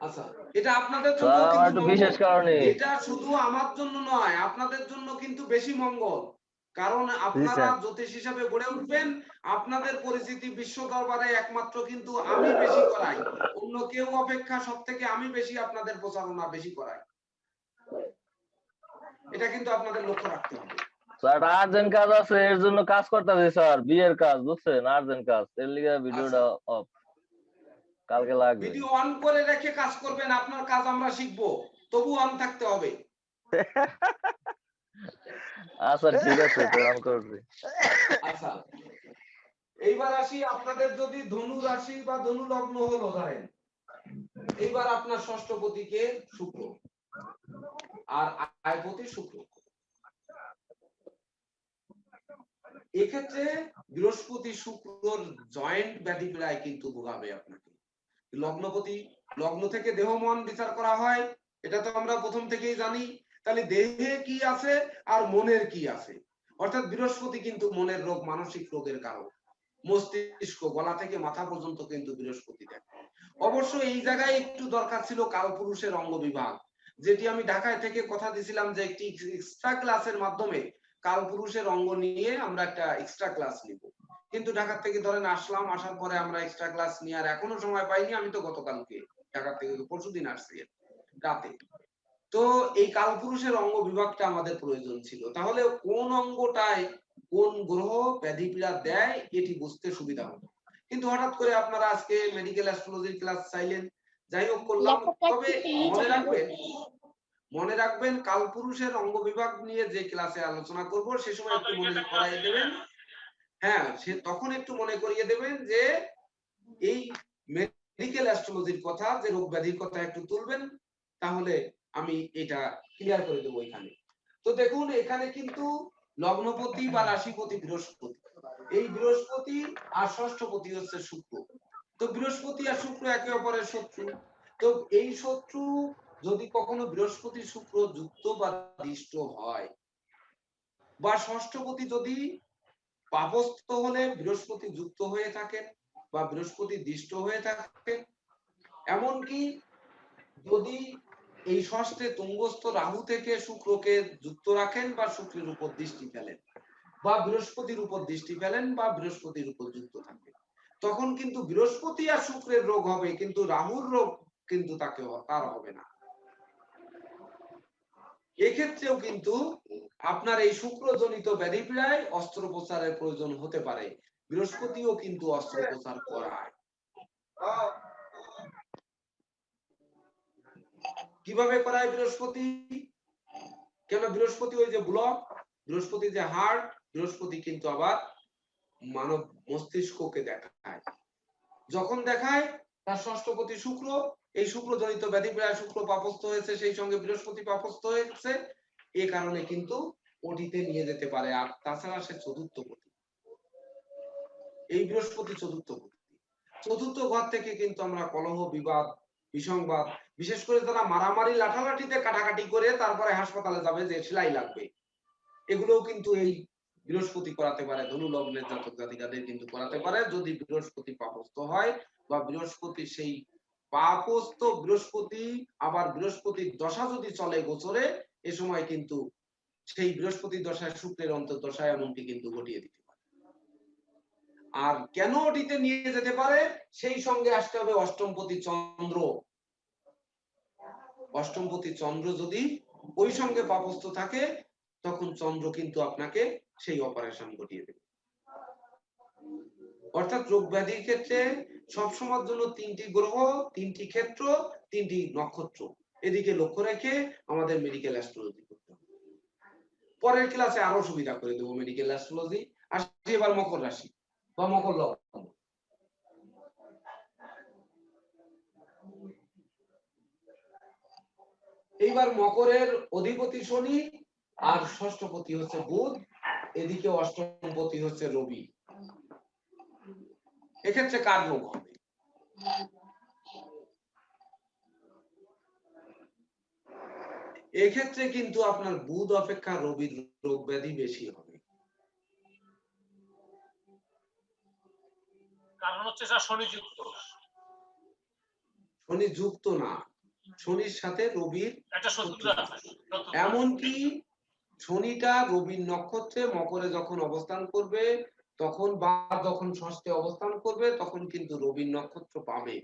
আচ্ছা, এটা আপনাদের জন্য স্যার আমার কিন্তু একটু মঙ্গল। বিশেষ কারণে। এটা শুধু আমার জন্য নয়, আপনাদের জন্য কিন্তু বেশি মঙ্গল। কারণ জি আপনারা স্যার। জ্যোতিষ হিসাবে গড়ে উঠবেন, আপনাদের পরিচিতি বিশ্ব দরবারে একমাত্র কিন্তু আমি বেশি করাই, অন্য কেউ অপেক্ষা সব থেকে আমি বেশি আপনাদের প্রচারণা বেশি করাই। এটা কিন্তু আপনাদের লক্ষ্য রাখতে হবে। স্যার আর্জেন্ট কাজ আছে, এর জন্য কাজ করতেছি স্যার, বিয়ের কাজ বুঝছেন, আর্জেন্ট কাজ, এর লিগে ভিডিওটা অফ, কালকে লাগবে। ভিডিও অন করে রেখে কাজ করবেন, আপনার কাজ আমরা শিখবো, তবু অন থাকতে হবে। আচ্ছা ঠিক আছে, তো অন করছি। আচ্ছা, এইবার আসি, আপনাদের যদি ধনু রাশি বা ধনু লগ্ন হলো ধরেন, এইবার আপনার ষষ্ঠপতি কে? শুক্র, আর আয়পতি শুক্র। এক্ষেত্রে বৃহস্পতি শুক্রর জয়েন্ট ব্যাধি প্রায় কিন্তু ভোগাবে আপনাকে। লগ্নপতি, লগ্ন থেকে দেহ মন বিচার করা হয়, এটা তো আমরা প্রথম থেকেই জানি। তাহলে দেহে কি আছে আর মনের কি আছে, অর্থাৎ বৃহস্পতি কিন্তু মনের রোগ, মানসিক রোগের কারণ। মস্তিষ্ক, গলা থেকে মাথা পর্যন্ত কিন্তু বৃহস্পতি দেখে। অবশ্য এই জায়গায় একটু দরকার ছিল কালপুরুষের অঙ্গ বিভাগ, যেটি আমি ঢাকায় থেকে কথা দিয়েছিলাম যে একটি এক্সট্রা ক্লাসের মাধ্যমে কালপুরুষের অঙ্গ নিয়ে আমরা একটা এক্সট্রা ক্লাস নিব। কিন্তু ঢাকা থেকে ধরেন আসলাম, আসার পরে আমরা এক্সট্রা ক্লাস নিয়ে আর এখনো সময় পাইনি। আমি তো গতকালকে ঢাকা থেকে পরশুদিন আসছি রাতে। তো এই কালপুরুষের অঙ্গ বিভাগটা আমাদের প্রয়োজন ছিল, তাহলে কোন অঙ্গটায় কোন গ্রহ ব্যাধি পীড়া দেয় এটি বুঝতে সুবিধা হতো। কিন্তু হঠাৎ করে আপনারা আজকে মেডিকেল অ্যাস্ট্রোলজির ক্লাস চাইলেন, যাই হোক করলাম। তবে মনে রাখবেন কালপুরুষের অঙ্গ বিভাগ নিয়ে যে ক্লাসে আলোচনা করব সে সময় একটু মনে করাই দেবেন। হ্যাঁ, সে তখন একটু মনে করিয়ে দেবেন যে এই মেডিকেল অ্যাস্ট্রোলজির কথা, যে রোগ ব্যাধির কথা একটু তুলবেন, তাহলে আমি এটা ক্লিয়ার করে দেবো এখানে। তো দেখুন, এখানে কিন্তু লগ্নপতি বা রাশিপতি বৃহস্পতি, এই বৃহস্পতি আর ষষ্ঠপতি হচ্ছে শুক্র। তো বৃহস্পতি আর শুক্র একে অপরের শত্রু। তো এই শত্রু যদি কখনো বৃহস্পতি শুক্র যুক্ত বা দৃষ্ট হয়, বা ষষ্ঠপতি যদি পাপস্থ হলে বৃহস্পতি যুক্ত হয়ে থাকে বা বৃহস্পতি দৃষ্ট হয়ে থাকে, এমনকি যদি এই ষষ্ঠে তুঙ্গস্থ রাহু থেকে শুক্রকে যুক্ত রাখেন বা শুক্রের উপর দৃষ্টি ফেলেন বা বৃহস্পতির উপর দৃষ্টি ফেলেন বা বৃহস্পতির উপর যুক্ত থাকে, তখন কিন্তু বৃহস্পতি আর শুক্রের রোগ হবে, কিন্তু রাহুর রোগ কিন্তু তার হবে না। এক্ষেত্রেও কিন্তু আপনার এই শুক্রজনিত ব্যাধিপীড়ায় অস্ত্রোপচারের প্রয়োজন হতে পারে। বৃহস্পতিও কিন্তু অস্ত্রোপচার করায়। কিভাবে করায় বৃহস্পতি? কেন বৃহস্পতি ওই যে ব্লক, বৃহস্পতি যে হার্ট, বৃহস্পতি কিন্তু আবার মানব মস্তিষ্ককে দেখায়। যখন দেখায় তার ষষ্ঠপতি শুক্র, এই শুক্রজনিত ব্যাধি প্রায় শুক্র পাপস্থ হয়েছে, সেই সঙ্গে বৃহস্পতি পাপস্থ হয়েছে, এই কারণে কিন্তু ওটিতে নিয়ে যেতে পারে। আর তাছাড়া সে চতুর্থপতি, এই বৃহস্পতি চতুর্থপতি। চতুর্থ ঘর থেকে কিন্তু আমরা কলহ, বিবাদ, বিসংবাদ, বিশেষ করে যারা মারামারি লাঠালাঠিতে কাটাকাটি করে তারপরে হাসপাতালে যাবে যে সেলাই লাগবে, এগুলোও কিন্তু এই বৃহস্পতি করাতে পারে। ধনু লগ্নের জাতক জাতিকাদের কিন্তু করাতে পারে যদি বৃহস্পতি পাপস্থ হয়, বা বৃহস্পতি সেই পাপস্থ বৃহস্পতি আবার বৃহস্পতির দশা যদি চলে গোচরে, এ সময় কিন্তু সেই বৃহস্পতির দশায় শুক্রের অন্তর্দশায় এমনটি কিন্তু ঘটিয়ে দিতে পারে। আর কেন ওটিতে নিয়ে যেতে পারে, সেই সঙ্গে আসতে হবে অষ্টমপতি চন্দ্র। অষ্টমপতি চন্দ্র যদি ওই সঙ্গে পাপস্থ থাকে, তখন চন্দ্র কিন্তু আপনাকে সেই অপারেশন ঘটিয়ে দেবে। অর্থাৎ রোগ ব্যাধির ক্ষেত্রে সবসময়ের জন্য তিনটি গ্রহ, তিনটি ক্ষেত্র, তিনটি নক্ষত্র, এদিকে লক্ষ্য রেখে আমাদের মেডিকেল অ্যাস্ট্রোলজি করতে হবে। পরের ক্লাসে আরো সুবিধা করে দেবো মেডিকেল অ্যাস্ট্রোলজি। আসছি এবার মকর রাশি বা মকর লগ্ন। এইবার মকরের অধিপতি শনি আর ষষ্ঠপতি হচ্ছে বুধ, এদিকে অষ্টমপতি হচ্ছে রবি। এক্ষেত্রে কার রোগ হবে? এক্ষেত্রে কিন্তু আপনার বুধ অপেক্ষা রবির রোগ ব্যাধি বেশি হবে। কারণ হচ্ছে স্যার শনি যুক্ত। শনি যুক্ত না, শনির সাথে রবির একটা শত্রুতা আছে, শত্রুতা। এমনকি শনিটা রবির নক্ষত্রে মকরে যখন অবস্থান করবে তখন বা যখন ষষ্ঠে অবস্থান করবে তখন কিন্তু রবির নক্ষত্র পাবে,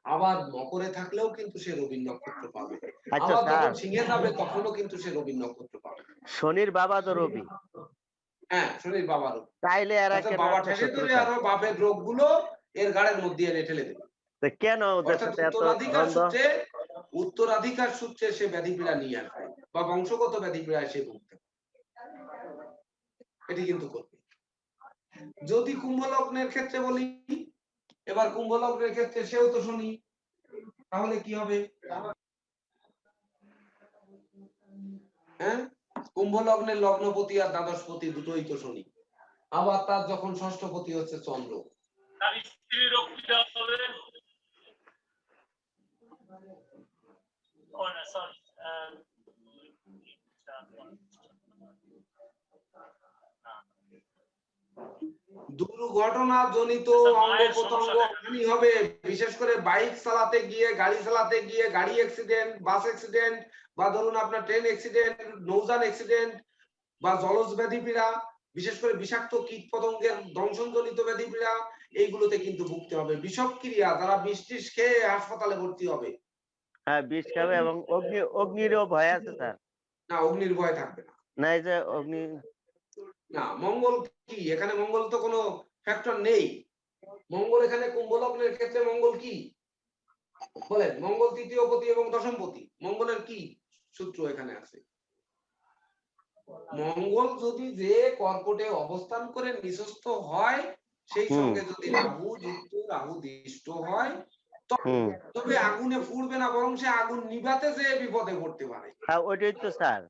আবার মকরে থাকলেও কিন্তু সে রবির নক্ষত্র পাবে, আচ্ছা আবার যখন স্যার, সিংহে যাবে তখনও কিন্তু সে রবির নক্ষত্র পাবে। শনির বাবা তো রবি, হ্যাঁ, শনির বাবারও। তাইলে এরা অর্থাৎ কেন বাবা এত ঠেসে ধরে শত্রুতা? আরো বাপের রোগগুলো এর গাড়ের মধ্যে এনে ঠেলে দেবে। তো কেন ওদের অর্থাৎ সাথে এত দ্বন্দ্ব? উত্তরাধিকার সূত্রে সে ব্যাধি পীড়া নিয়ে আসবে বা বংশগত ব্যাধি পীড়ায় সে ভুগতে পারে। এটি কিন্তু করবে। যদি কুম্ভ লগ্নের ক্ষেত্রে বলি, এবার কুম্ভ লগ্নের ক্ষেত্রে সেও তো শনি, তাহলে কি হবে? হ্যাঁ, কুম্ভ লগ্নের লগ্নপতি আর দ্বাদশপতি দুটোই তো শনি, আবার তার যখন ষষ্ঠপতি হচ্ছে চন্দ্র। তার স্ত্রীর রোগ কি হবে? ও না, সরি, দুর্ঘটনা জনিত অঙ্গ প্রত্যঙ্গ হানি হবে, বিশেষ করে বাইক চালাতে গিয়ে, গাড়ি চালাতে গিয়ে, গাড়ি অ্যাক্সিডেন্ট, বাস অ্যাক্সিডেন্ট, বা ধরুন আপনার ট্রেন অ্যাক্সিডেন্ট, নৌযান অ্যাক্সিডেন্ট, বা জলজ ব্যাধি পীড়া, বিশেষ করে বিষাক্ত কীট পতঙ্গের দংশনজনিত ব্যাধি পীড়া, এইগুলোতে কিন্তু ভুগতে হবে। বিষক্রিয়া, যারা বিষ টিস খেয়ে হাসপাতালে ভর্তি হবে। হ্যাঁ, বিষ খাবে এবং অগ্নিরও ভয় আছে স্যার। না, অগ্নির ভয় থাকবে না। না, এই যে অগ্নি, না, মঙ্গল কি এখানে? মঙ্গল তো কোনো ফ্যাক্টর নেই। মঙ্গল এখানে কুম্ভ লগ্নের ক্ষেত্রে মঙ্গল কি বলেন? মঙ্গল তৃতীয় পতি এবং দশম পতি, মঙ্গলের কি সূত্র এখানে আছে? মঙ্গল যদি যে কর্কটে অবস্থান করে নিঃস্ত হয়, সেই সঙ্গে যদি রাহু যুক্ত, রাহু দৃষ্ট হয়, তবে আগুনে ফুড়বে না, বরং সে আগুন নিভাতে যে বিপদে পড়তে পারে। হ্যাঁ ওইটাই তো স্যার,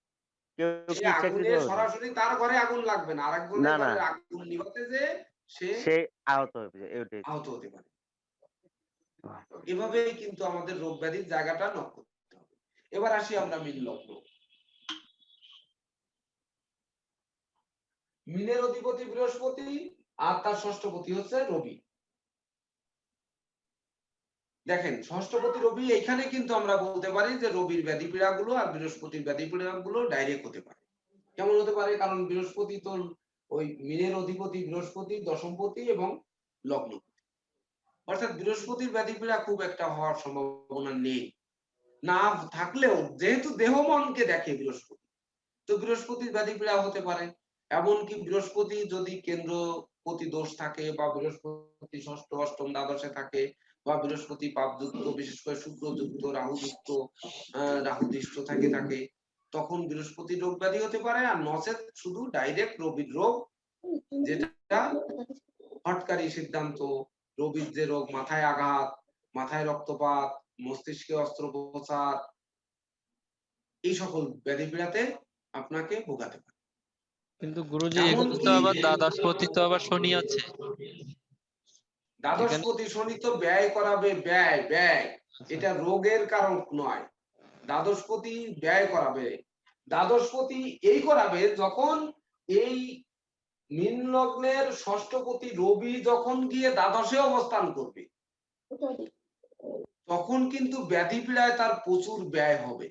কেউ সে কি আগুনে ইচ্ছাকৃত? সরাসরি তার ঘরে আগুন লাগবে না, না আরেকজনের না, ঘরে আগুন নিভাতে যে সে সে আহত হবে, ওইটাই। আহত হতে পারে। এভাবেই কিন্তু আমাদের রোগ ব্যাধির জায়গাটা নক করতে হবে। এবার আসি আমরা মীন লগ্ন। মীনের অধিপতি বৃহস্পতি আর তার ষষ্ঠপতি হচ্ছে রবি। দেখেন, ষষ্ঠপতি রবি, এখানে কিন্তু আমরা বলতে পারি যে রবির ব্যাধি পীড়া গুলো আর বৃহস্পতির ব্যাধি পীড়া গুলো ডাইরেক্ট হতে পারে। কেমন হতে পারে? কারণ বৃহস্পতি তো ওই মীনের অধিপতি বৃহস্পতি, দশমপতি এবং লগ্ন, অর্থাৎ বৃহস্পতির ব্যাধি পীড়া খুব একটা হওয়ার সম্ভাবনা নেই। না থাকলেও যেহেতু দেহ মনকে দেখে বৃহস্পতি, তো বৃহস্পতির ব্যাধি পীড়া হতে পারে। এমনকি বৃহস্পতি যদি কেন্দ্রপতি দোষ থাকে, বা বৃহস্পতি ষষ্ঠ, অষ্টম, দ্বাদশে থাকে, বা বৃহস্পতি পাপযুক্ত, বিশেষ করে শুক্রযুক্ত, রাহুযুক্ত, রাহু দৃষ্ট থাকে, তখন বৃহস্পতি রোগ ব্যাধি হতে পারে। আর নচেত শুধু ডাইরেক্ট রবির রোগ, যেটা হটকারী সিদ্ধান্ত, রবির যে রোগ, মাথায় আঘাত, মাথায় রক্তপাত, মস্তিষ্কে অস্ত্রোপচার, এই সকল ব্যাধি পীড়াতে আপনাকে ভোগাতে পারে। কিন্তু গুরুজি এখানে তো আবার দ্বাদশপতি তো আবার শনি আছে। দ্বাদশপতি শনি তো ব্যয় করাবে, ব্যয় ব্যয়, এটা রোগের কারণ নয়। দ্বাদশপতি ব্যয় করাবে, দ্বাদশপতি এই করাবে যখন এই মীন লগ্নের ষষ্ঠপতি রবি যখন গিয়ে দ্বাদশে অবস্থান করবে, তখন কিন্তু ব্যাধি পীড়ায় তার প্রচুর ব্যয় হবে,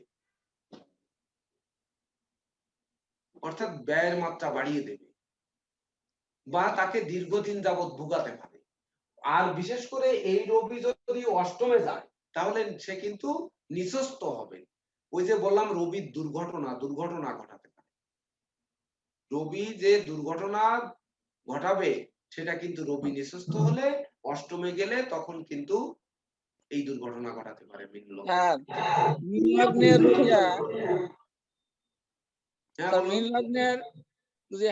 অর্থাৎ ব্যয়ের মাত্রা বাড়িয়ে দেবে, বা তাকে দীর্ঘদিন যাবৎ ভোগাতে পারে। আর বিশেষ করে এই রবি যদি অষ্টমে যায়, তাহলে সে কিন্তু নিঃস্ব হবে। ওই যে বললাম, রবির দুর্ঘটনা ঘটাতে পারে। রবি যে দুর্ঘটনা ঘটাবে, সেটা কিন্তু রবি নিঃস্ব হলে, অষ্টমে গেলে, তখন কিন্তু এই দুর্ঘটনা ঘটাতে পারে মীন লগ্ন। মীন লগ্নের হ্যাঁ, মীন লগ্নের যদি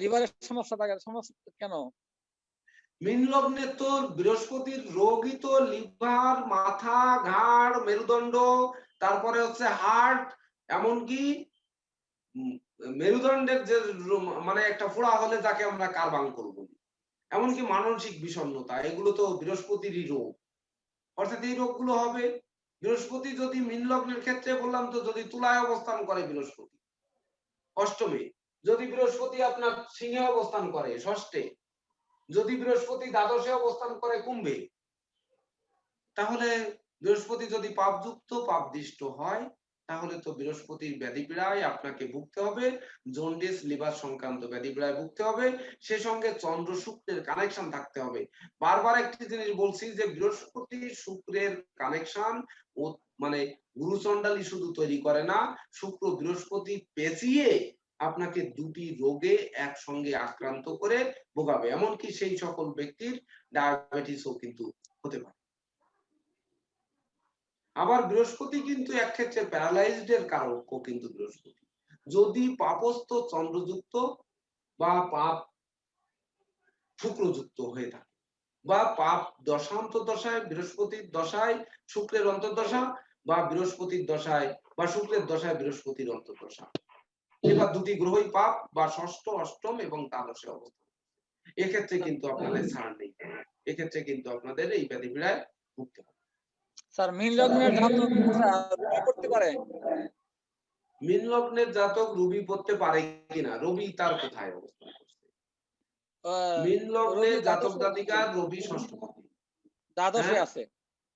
লিভারের সমস্যা থাকে, সমস্যা কেন? মীন লগ্নে তো বৃহস্পতির রোগই তো লিভার, মাথা, ঘাড়, মেরুদণ্ড, তারপরে হচ্ছে হার্ট, এমনকি মেরুদণ্ডের যে মানে একটা ফোড়া হলে যাকে আমরা কার্বাঙ্কল বলি, এমনকি মানসিক বিষণ্ণতা, এগুলো তো বৃহস্পতিরই রোগ। অর্থাৎ এই রোগগুলো হবে। বৃহস্পতি যদি মীন লগ্নের ক্ষেত্রে বললাম তো, যদি তুলায় অবস্থান করে বৃহস্পতি অষ্টমে, যদি বৃহস্পতি আপনার সিংহে অবস্থান করে ষষ্ঠে, যদি বৃহস্পতি দ্বাদশে অবস্থান করে কুম্ভে, তাহলে বৃহস্পতি যদি পাপযুক্ত পাপদিষ্ট হয় তাহলে তো বৃহস্পতির ব্যাধি পীড়ায় আপনাকে ভুগতে হবে, জন্ডিস লিভার সংক্রান্ত ব্যাধি পীড়ায় ভুগতে হবে, সে সঙ্গে চন্দ্র শুক্রের কানেকশন থাকতে হবে। বারবার একটি জিনিস বলছি যে বৃহস্পতি শুক্রের কানেকশন ও মানে গুরুচণ্ডালী শুধু তৈরি করে না, শুক্র বৃহস্পতি পেঁচিয়ে আপনাকে দুটি রোগে একসঙ্গে আক্রান্ত করে ভোগাবে, এমনকি সেই সকল ব্যক্তির ডায়াবেটিসও কিন্তু হতে পারে। আবার বৃহস্পতি কিন্তু এক ক্ষেত্রে প্যারালাইজড এর কারকও কিন্তু বৃহস্পতি, যদি পাপস্থ চন্দ্রযুক্ত বা পাপ শুক্রযুক্ত হয়ে থাকে, বা পাপ দশায় বৃহস্পতির দশায় শুক্রের অন্তর্দশা, বা বৃহস্পতির দশায় বা শুক্রের দশায় বৃহস্পতির অন্তর্দশা, এবার দুটি গ্রহই পাপ বা ষষ্ঠ অষ্টম এবং দ্বাদশে অবস্থান, এক্ষেত্রে কিন্তু আপনাদের ছাড় নেই, এক্ষেত্রে কিন্তু আপনাদের এই ব্যাধি পীড়ায় ভুগতে হবে। স্যার মীন লগ্নের জাতক রবি করতে পারে? মীন লগ্নের জাতক রবি পড়তে পারে কিনা, রবি তার কোথায় অবস্থান করছে? মীন লগ্নে জাতক জাতিকার রবি ষষ্ঠপতি, দ্বাদশে আছে,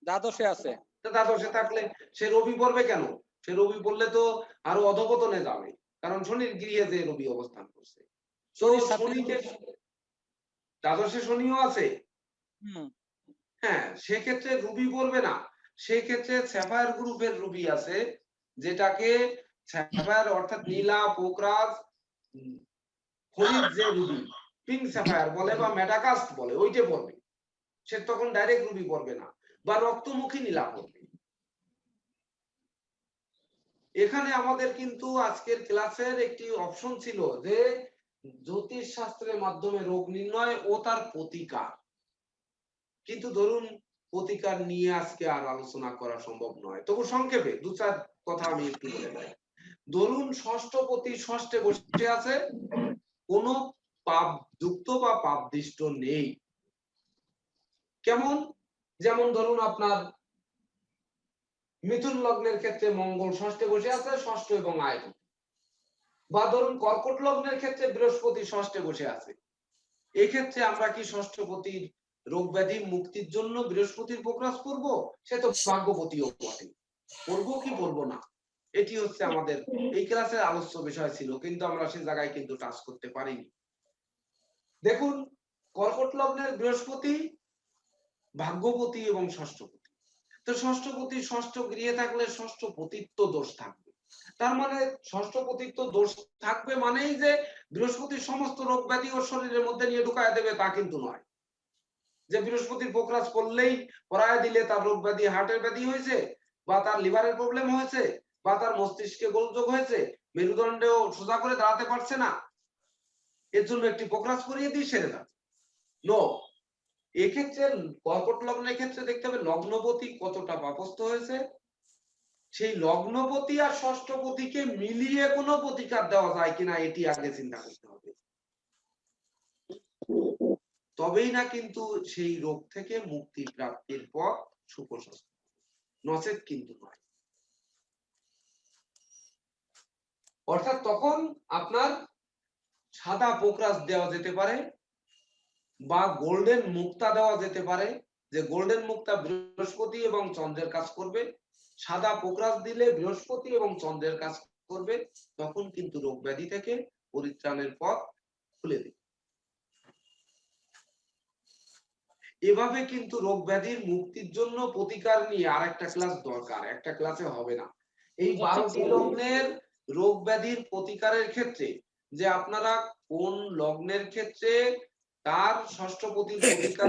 দ্বাদশে আছে। দ্বাদশে থাকলে সে রবি পড়বে কেন? সে রবি পড়লে তো আরো অধপতনে যাবে, কারণ শনির গৃহে যে রবি অবস্থান করছে। শনিকে দ্বাদশে শনিও আছে, হ্যাঁ, সেক্ষেত্রে রবি পড়বে না, সেক্ষেত্রে স্যাফায়ার গ্রুপের রবি আছে, যেটাকে স্যাফায়ার অর্থাৎ নীলা পোকরাজ খনিজ যে রুবি পিঙ্ক স্যাফায়ার বলে বা মেটাকাস্ট বলে, ওইটা পড়বে, সে তখন ডাইরেক্ট রুবি পড়বে না, বা রক্তমুখী নীলা পড়বে। এখানে আমাদের কিন্তু আজকের ক্লাসের একটি অপশন ছিল যে জ্যোতিষ শাস্ত্রের মাধ্যমে রোগ নির্ণয় ও তার প্রতিকার, কিন্তু ধরুন প্রতিকার নিয়ে আজকে আর আলোচনা করা সম্ভব নয়, তবু সংক্ষেপে দু চার কথা আমি একটু বলে দেই। ধরুন ষষ্ঠপতি ষষ্ঠে বসে আছে, কোন পাপ যুক্ত বা পাপদিষ্ট নেই, কেমন? যেমন ধরুন আপনার মিথুন লগ্নের ক্ষেত্রে মঙ্গল ষষ্ঠে বসে আছে, ষষ্ঠ এবং আয়ন, বা ধরুন কর্কট লগ্নের ক্ষেত্রে বৃহস্পতি ষষ্ঠে বসে আছে, এক্ষেত্রে আমরা কি ষষ্ঠপতির রোগ ব্যাধি মুক্তির জন্য বৃহস্পতির প্রকাশ করব? সে তো ভাগ্যপতিও বটে, করবো কি বলবো না, এটি হচ্ছে আমাদের এই ক্লাসের আলোচ্য বিষয় ছিল, কিন্তু আমরা সে জায়গায় কিন্তু টাচ করতে পারিনি। দেখুন কর্কট লগ্নের বৃহস্পতি ভাগ্যপতি এবং ষষ্ঠপতি, তো ষষ্ঠপতি ষষ্ঠ গৃহে থাকলে ষষ্ঠপতিত্ব দোষ থাকবে, তার মানে ষষ্ঠপতিত্ব দোষ থাকবে মানেই যে বৃহস্পতির সমস্ত রোগ ব্যাধি ওর শরীরের মধ্যে নিয়ে ঢুকায় দেবে তা কিন্তু নয়, যে বৃহস্পতির প্রকাশ করলেই পরায় দিলে তার রোগ ব্যাধি হার্টের ব্যাধি হয়েছে, বা তার লিভারের প্রবলেম হয়েছে, বা তার মস্তিষ্কে গোলযোগ হয়েছে, মেরুদণ্ডেও সোজা করে দাঁড়াতে পারছে না, এর জন্য একটি প্রকাশ করিয়ে দিই সেরে যাবে। নো, এক্ষেত্রে কর্কট লগ্নের ক্ষেত্রে দেখতে হবে লগ্নপতি কতটা পাপস্থ হয়েছে, সেই লগ্নপতি আর ষষ্ঠপতিকে মিলিয়ে কোনো প্রতিকার দেওয়া যায় কিনা এটি আগে চিন্তা করতে হবে, তবেই না কিন্তু সেই রোগ থেকে মুক্তি প্রাপ্তির পথ সুপ্রশস্ত, নচেত কিন্তু নয়। অর্থাৎ তখন আপনার সাদা পোকরাজ দেওয়া যেতে পারে, বা গোল্ডেন মুক্তা দেওয়া যেতে পারে, যে গোল্ডেন মুক্তা বৃহস্পতি এবং চন্দ্রের কাজ করবে, সাদা পোকরাজ দিলে বৃহস্পতি এবং চন্দ্রের কাজ করবে, তখন কিন্তু রোগ ব্যাধি থেকে পরিত্রাণের পথ খুলে দেবে। এভাবে কিন্তু রোগ ব্যাধির মুক্তির জন্য প্রতিকার নিয়ে আর একটা ক্লাস দরকার, একটা ক্লাসে হবে না। এই 12টি লগ্নের রোগ ব্যাধির প্রতিকারের ক্ষেত্রে যে আপনারা কোন লগ্নের ক্ষেত্রে তার ষষ্ঠপতির প্রতিকার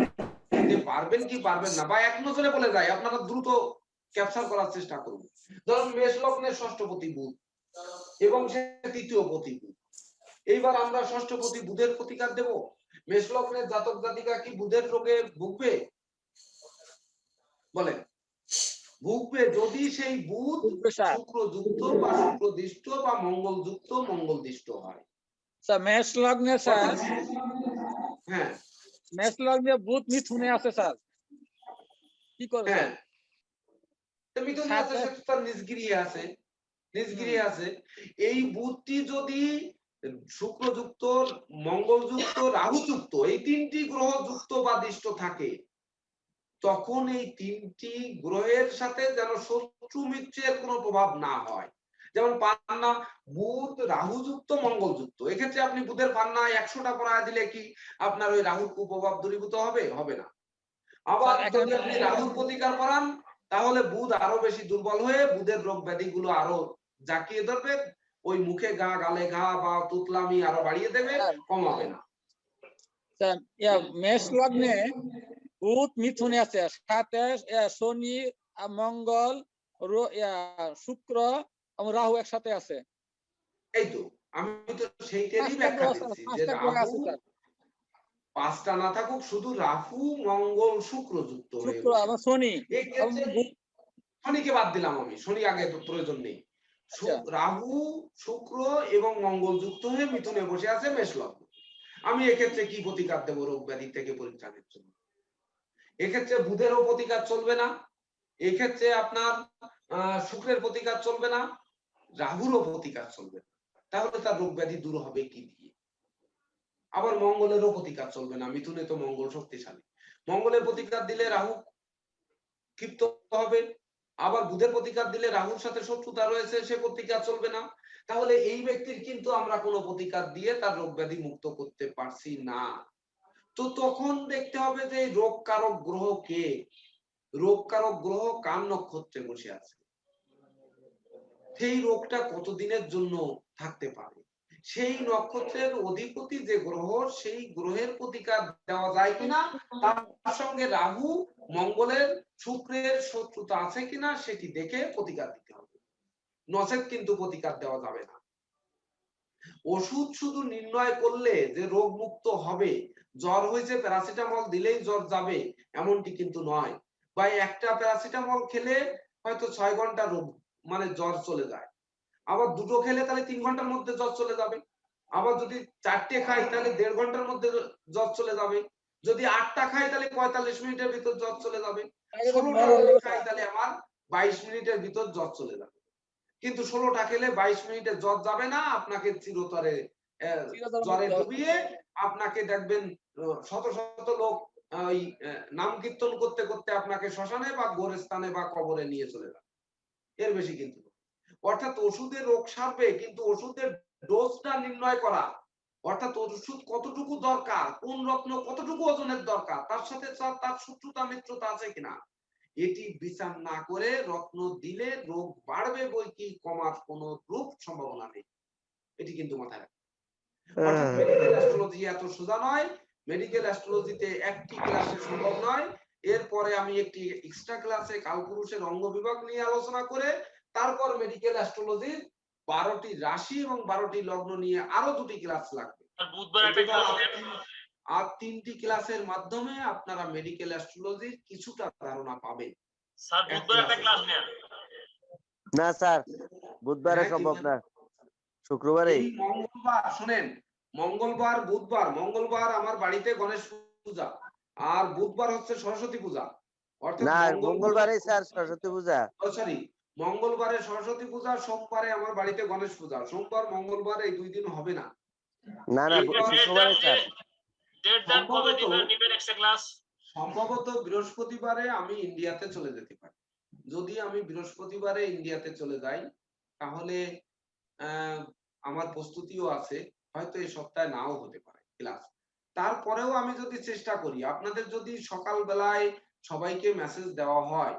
দিতে পারবেন কি পারবেন না, বা এক নজরে বলে যায়, আপনারা দ্রুত ক্যাপচার করার চেষ্টা করুন। ধরুন মেষ লগ্নের ষষ্ঠপতি বুধ এবং সে তৃতীয় পতি বুধ, এইবার আমরা ষষ্ঠপতি বুধের প্রতিকার দেব, মেষ লগ্নের জাতক জাতিকা কি বুধের রোগে ভুগবে? বলেন, ভুগবে যদি সেই বুধ শুক্র যুক্ত বা শুক্রদিষ্ট বা মঙ্গল যুক্ত মঙ্গল দিষ্ট হয়। স্যার মেষ লগ্নে, স্যার হ্যাঁ মেষ লগ্নে বুধ মিথুনে আছে স্যার, কি করবে? হ্যাঁ, মিথুনে আছে, সে তো তার নিজগৃহে আছে, নিজগৃহে আছে, এই বুধটি যদি শুক্রযুক্ত মঙ্গলযুক্ত রাহুযুক্ত এই তিনটি গ্রহ যুক্ত বা দিষ্ট থাকে, তখন এই তিনটি গ্রহের সাথে যেন শত্রু মিত্রের কোনো প্রভাব না হয়। যেমন পান্না বুধ রাহু যুক্ত মঙ্গল যুক্ত, এক্ষেত্রে আপনি বুধের পান্না 100টা পড়ায় দিলে কি আপনার ওই রাহুর কুপ্রভাব দূরীভূত হবে? হবে না। আবার যদি আপনি রাহুর প্রতিকার করান তাহলে বুধ আরো বেশি দুর্বল হয়ে বুধের রোগ ব্যাধি গুলো আরো জাকিয়ে ধরবে, ওই মুখে ঘা গালে ঘা বা তুতলামি আরো বাড়িয়ে দেবে, কমাবে না। মেষ লগ্নে বুধ মিথুনে আছে, সাথে শনি মঙ্গল শুক্র এবং রাহু একসাথে আছে। এই তো আমি তো সেইটারই ব্যাখ্যা দিচ্ছি যে রাহু 5টা না থাকুক, শুধু রাহু মঙ্গল শুক্র যুক্ত হয়ে শুক্র এবং শনি, শনিকে বাদ দিলাম আমি, শনি আগে তো প্রয়োজন নেই। রাহু শুক্র এবং মঙ্গল যুক্ত হয়ে মিথুনে বসে আছে মেষ লগ্ন। আমি এক্ষেত্রে কি প্রতিকার দেবো রোগ ব্যাধি থেকে পরিত্রাণের জন্য? এক্ষেত্রে বুধেরও প্রতিকার চলবে না, এক্ষেত্রে আপনার শুক্রের প্রতিকার চলবে না, রাহুরও প্রতিকার চলবে না। তাহলে তার রোগ ব্যাধি দূর হবে কি দিয়ে? আবার মঙ্গলেরও প্রতিকার চলবে না, মিথুনে তো মঙ্গল শক্তিশালী, মঙ্গলের প্রতিকার দিলে রাহু ক্ষিপ্ত হবে, আবার বুধের প্রতিকার দিলে রাহুর সাথে শত্রুতা রয়েছে, সে প্রতিকার চলবে না। তাহলে এই ব্যক্তির কিন্তু আমরা কোনো প্রতিকার দিয়ে তার রোগ ব্যাধি মুক্ত করতে পারছি না। তো তখন দেখতে হবে যে রোগ কারক গ্রহ কে, রোগ কারক গ্রহ কার নক্ষত্রে বসে আছে, সেই রোগটা কতদিনের জন্য থাকতে পারে, সেই নক্ষত্রের অধিপতি যে গ্রহ সেই গ্রহের প্রতিকার দেওয়া যায় কিনা, তার সঙ্গে রাহু মঙ্গলের শুক্রের শত্রুতা আছে কিনা সেটি দেখে প্রতিকার দিতে হবে, নচেত কিন্তু প্রতিকার দেওয়া যাবে না। ওষুধ শুধু নির্ণয় করলে যে রোগ মুক্ত হবে, জ্বর হয়েছে প্যারাসিটামল দিলেই জ্বর যাবে এমনটি কিন্তু নয়, বা একটা প্যারাসিটামল খেলে হয়তো 6 ঘন্টা রোগ মানে জ্বর চলে যায়, আবার দুটো খেলে তাহলে 3 ঘন্টার মধ্যে জ্বর চলে যাবে, আবার যদি 4টে খাই তাহলে 1.5 ঘন্টার মধ্যে জ্বর চলে যাবে, যদি 8টা খাই তাহলে 45 মিনিটের ভিতর জ্বর চলে যাবে, 16টা যদি খাই তাহলে আমার 22 মিনিটের ভিতর জ্বর চলে যাবে। কিন্তু 16টা খেলে 22 মিনিটে জ্বর যাবে না, আপনাকে চিরতরে জ্বরে ডুবিয়ে আপনাকে দেখবেন শত শত লোক ওই নাম কীর্তন করতে করতে আপনাকে শ্মশানে বা গোরস্থানে বা কবরে নিয়ে চলে যাবে, এর বেশি কিন্তু। অর্থাৎ ওষুধের রোগ সারবে, কিন্তু ওষুধের ডোজটা নির্ণয় করা, অর্থাৎ ওষুধ কতটুকু দরকার, কোন রত্ন কতটুকু ওজনের দরকার, তার সাথে তার শত্রুতা মিত্রতা আছে কিনা, এটি বিচার না করে রত্ন দিলে রোগ বাড়বে বই কি কমার কোনো রূপ সম্ভাবনা নেই, এটি কিন্তু মাথায় রাখবেন। অর্থাৎ মেডিকেল অ্যাস্ট্রোলজি এত সোজা নয়, মেডিকেল অ্যাস্ট্রোলজিতে একটি ক্লাসে সম্ভব নয়, এরপরে আমি একটি এক্সট্রা ক্লাসে কালপুরুষের অঙ্গ বিভাগ নিয়ে আলোচনা করে তারপর মেডিকেল অ্যাস্ট্রোলজির 12টি রাশি এবং 12টি লগ্ন নিয়ে আরো 2টি ক্লাস লাগবে, আর 3টি ক্লাসের মাধ্যমে আপনারা মেডিকেল অ্যাস্ট্রোলজির কিছুটা ধারণা পাবেন। স্যার বুধবার একটা ক্লাস নেন। না স্যার, বুধবারে সম্ভব না, শুক্রবারে। এই মঙ্গলবার শুনেন, মঙ্গলবার বুধবার, মঙ্গলবার আমার বাড়িতে গণেশ পূজা, আর বুধবার হচ্ছে সরস্বতী পূজা, অর্থাৎ না, মঙ্গলবারে স্যার সরস্বতী পূজা। সরি, মঙ্গলবারে সরস্বতী পূজা, সোমবারে আমার বাড়িতে গণেশ পূজা, সোমবার মঙ্গলবার এই 2 দিন হবে না। না না, শুক্রবারে স্যার। সম্ভবত বৃহস্পতিবারে আমি ইন্ডিয়াতে চলে যেতে পারি, যদি আমি বৃহস্পতিবারে ইন্ডিয়াতে চলে যাই তাহলে আমার প্রস্তুতিও আছে, হয়তো এই সপ্তাহে নাও হতে পারে ক্লাস। তারপরেও আমি যদি চেষ্টা করি, আপনাদের যদি সকাল বেলায় সবাইকে মেসেজ দেওয়া হয়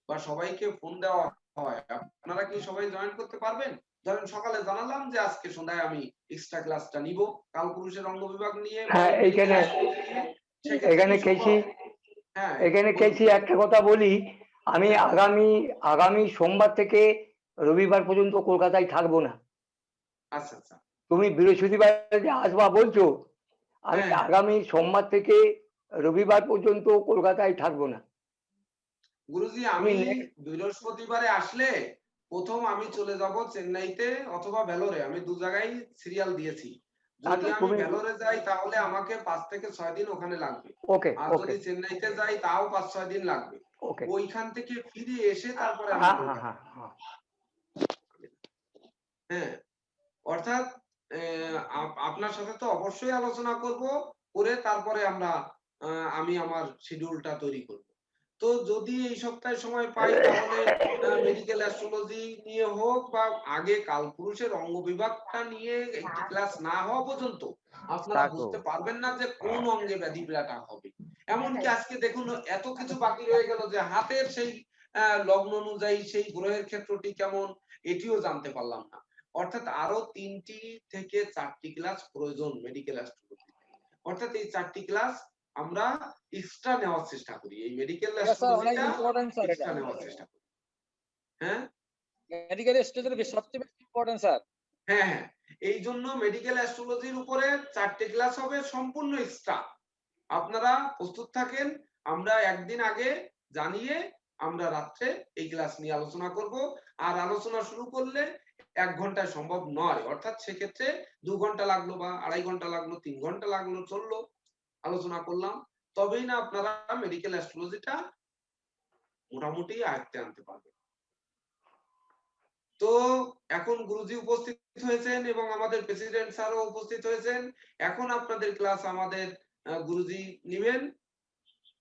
বা সবাইকে ফোন দেওয়া হয়, আপনারা কি সবাই জয়েন করতে পারবেন? ধরেন সকালে জানালাম যে আজকে সন্ধ্যায় আমি এক্সট্রা ক্লাসটা নিব কালপুরুষের অঙ্গ বিভাগ নিয়ে। হ্যাঁ, এখানে কেছি একটা কথা বলি, আমি আগামী সোমবার থেকে রবিবার পর্যন্ত কলকাতায় থাকবো না। আচ্ছা আচ্ছা, তুমি বৃহস্পতিবার যে আসবা বলছো, আমি আগামী সোমবার থেকে রবিবার পর্যন্ত কলকাতায় থাকবো না। গুরুজি আমি বৃহস্পতিবারে আসলে প্রথম আমি চলে যাব চেন্নাইতে অথবা ভেলোরে, আমি 2 জায়গায় সিরিয়াল দিয়েছি, যদি আমি ভেলোরে যাই তাহলে আমাকে 5 থেকে 6 দিন ওখানে লাগবে, আর যদি চেন্নাইতে যাই তাও 5-6 দিন লাগবে, ওইখান থেকে ফিরে এসে তারপরে হ্যাঁ, অর্থাৎ আপনার সাথে তো অবশ্যই আলোচনা করব, করে তারপরে আমি আমার শিডিউলটা তৈরি করব। তো যদি এই সপ্তাহে সময় পাই তাহলে মেডিকেল অ্যাস্ট্রোলজি নিয়ে হোক বা আগে কালপুরুষের অঙ্গ বিভাগটা নিয়ে একটি ক্লাস না হওয়া পর্যন্ত আপনারা থাকো। বুঝতে পারবেন না যে কোন অঙ্গে ব্যাধি পীড়াটা হবে। এমনকি আজকে দেখুন এত কিছু বাকি রয়ে গেল যে হাতের সেই লগ্ন অনুযায়ী সেই গ্রহের ক্ষেত্রটি কেমন এটিও জানতে পারলাম না। অর্থাৎ আরো 3টি থেকে 4টি ক্লাস প্রয়োজন মেডিকেল অ্যাস্ট্রোলজি। অর্থাৎ এই 4টি ক্লাস আমরা এক্সট্রা নেওয়ার চেষ্টা করি, এই মেডিকেল স্যার অনেক অ্যাস্ট্রোলজিটা ইম্পর্টেন্ট স্যার এটা এক্সট্রা নেওয়ার চেষ্টা করি। হ্যাঁ মেডিকেল স্টেজের সবচেয়ে বেশি ইম্পর্টেন্ট স্যার। হ্যাঁ হ্যাঁ, এই জন্য মেডিকেল অ্যাস্ট্রোলজির উপরে 4টে ক্লাস হবে সম্পূর্ণ এক্সট্রা। আপনারা প্রস্তুত থাকেন, আমরা একদিন আগে জানিয়ে আমরা রাত্রে এই ক্লাস নিয়ে আলোচনা করব। আর আলোচনা শুরু করলে 1 ঘন্টায় সম্ভব নয়, অর্থাৎ সেক্ষেত্রে 2 ঘন্টা লাগলো বা 2.5 ঘন্টা লাগলো, 3 ঘন্টা লাগলো, চললো, আলোচনা করলাম, তবেই না আপনারা মেডিকেল অ্যাস্ট্রোলজিটা মোটামুটি আয়ত্তে আনতে পারবেন। তো এখন গুরুজি উপস্থিত হয়েছেন এবং আমাদের প্রেসিডেন্ট স্যারও উপস্থিত হয়েছেন। এখন আপনাদের ক্লাস আমাদের গুরুজি নেবেন,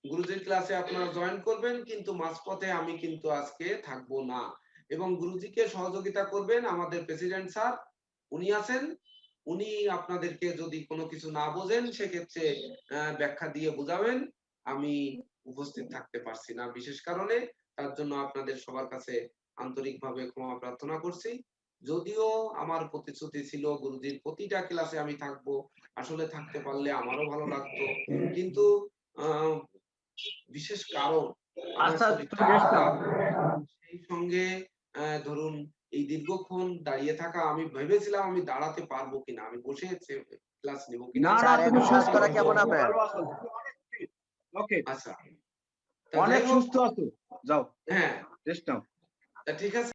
গুরুজির ক্লাসে আপনারা জয়েন করবেন, কিন্তু মাঝপথে আমি কিন্তু আজকে থাকবো না এবং গুরুজিকে সহযোগিতা করবেন আমাদের প্রেসিডেন্ট স্যার, উনি আছেন। উনি আপনাদেরকে যদি কোনো কিছু না বোঝেন সেক্ষেত্রে ব্যাখ্যা দিয়ে বোঝাবেন। আমি উপস্থিত থাকতে পারছি না বিশেষ কারণে, তার জন্য আপনাদের সবার কাছে আন্তরিকভাবে ক্ষমা প্রার্থনা করছি। যদিও আমার প্রতিশ্রুতি ছিল গুরুজির প্রতিটা ক্লাসে আমি থাকবো, আসলে থাকতে পারলে আমারও ভালো লাগতো, কিন্তু বিশেষ কারণ আমার শরীরটা খারাপ, সেই সঙ্গে ধরুন এই দীর্ঘক্ষণ দাঁড়িয়ে থাকা, আমি ভেবেছিলাম আমি দাঁড়াতে পারবো কিনা, আমি বসে ক্লাস নেবো কিনা। স্যার এখন স্বাস্থ্যটা কেমন আপনার? ওকে, আচ্ছা, অনেক সুস্থ আছো, যাও হ্যাঁ রেস্ট নাও। ঠিক আছে।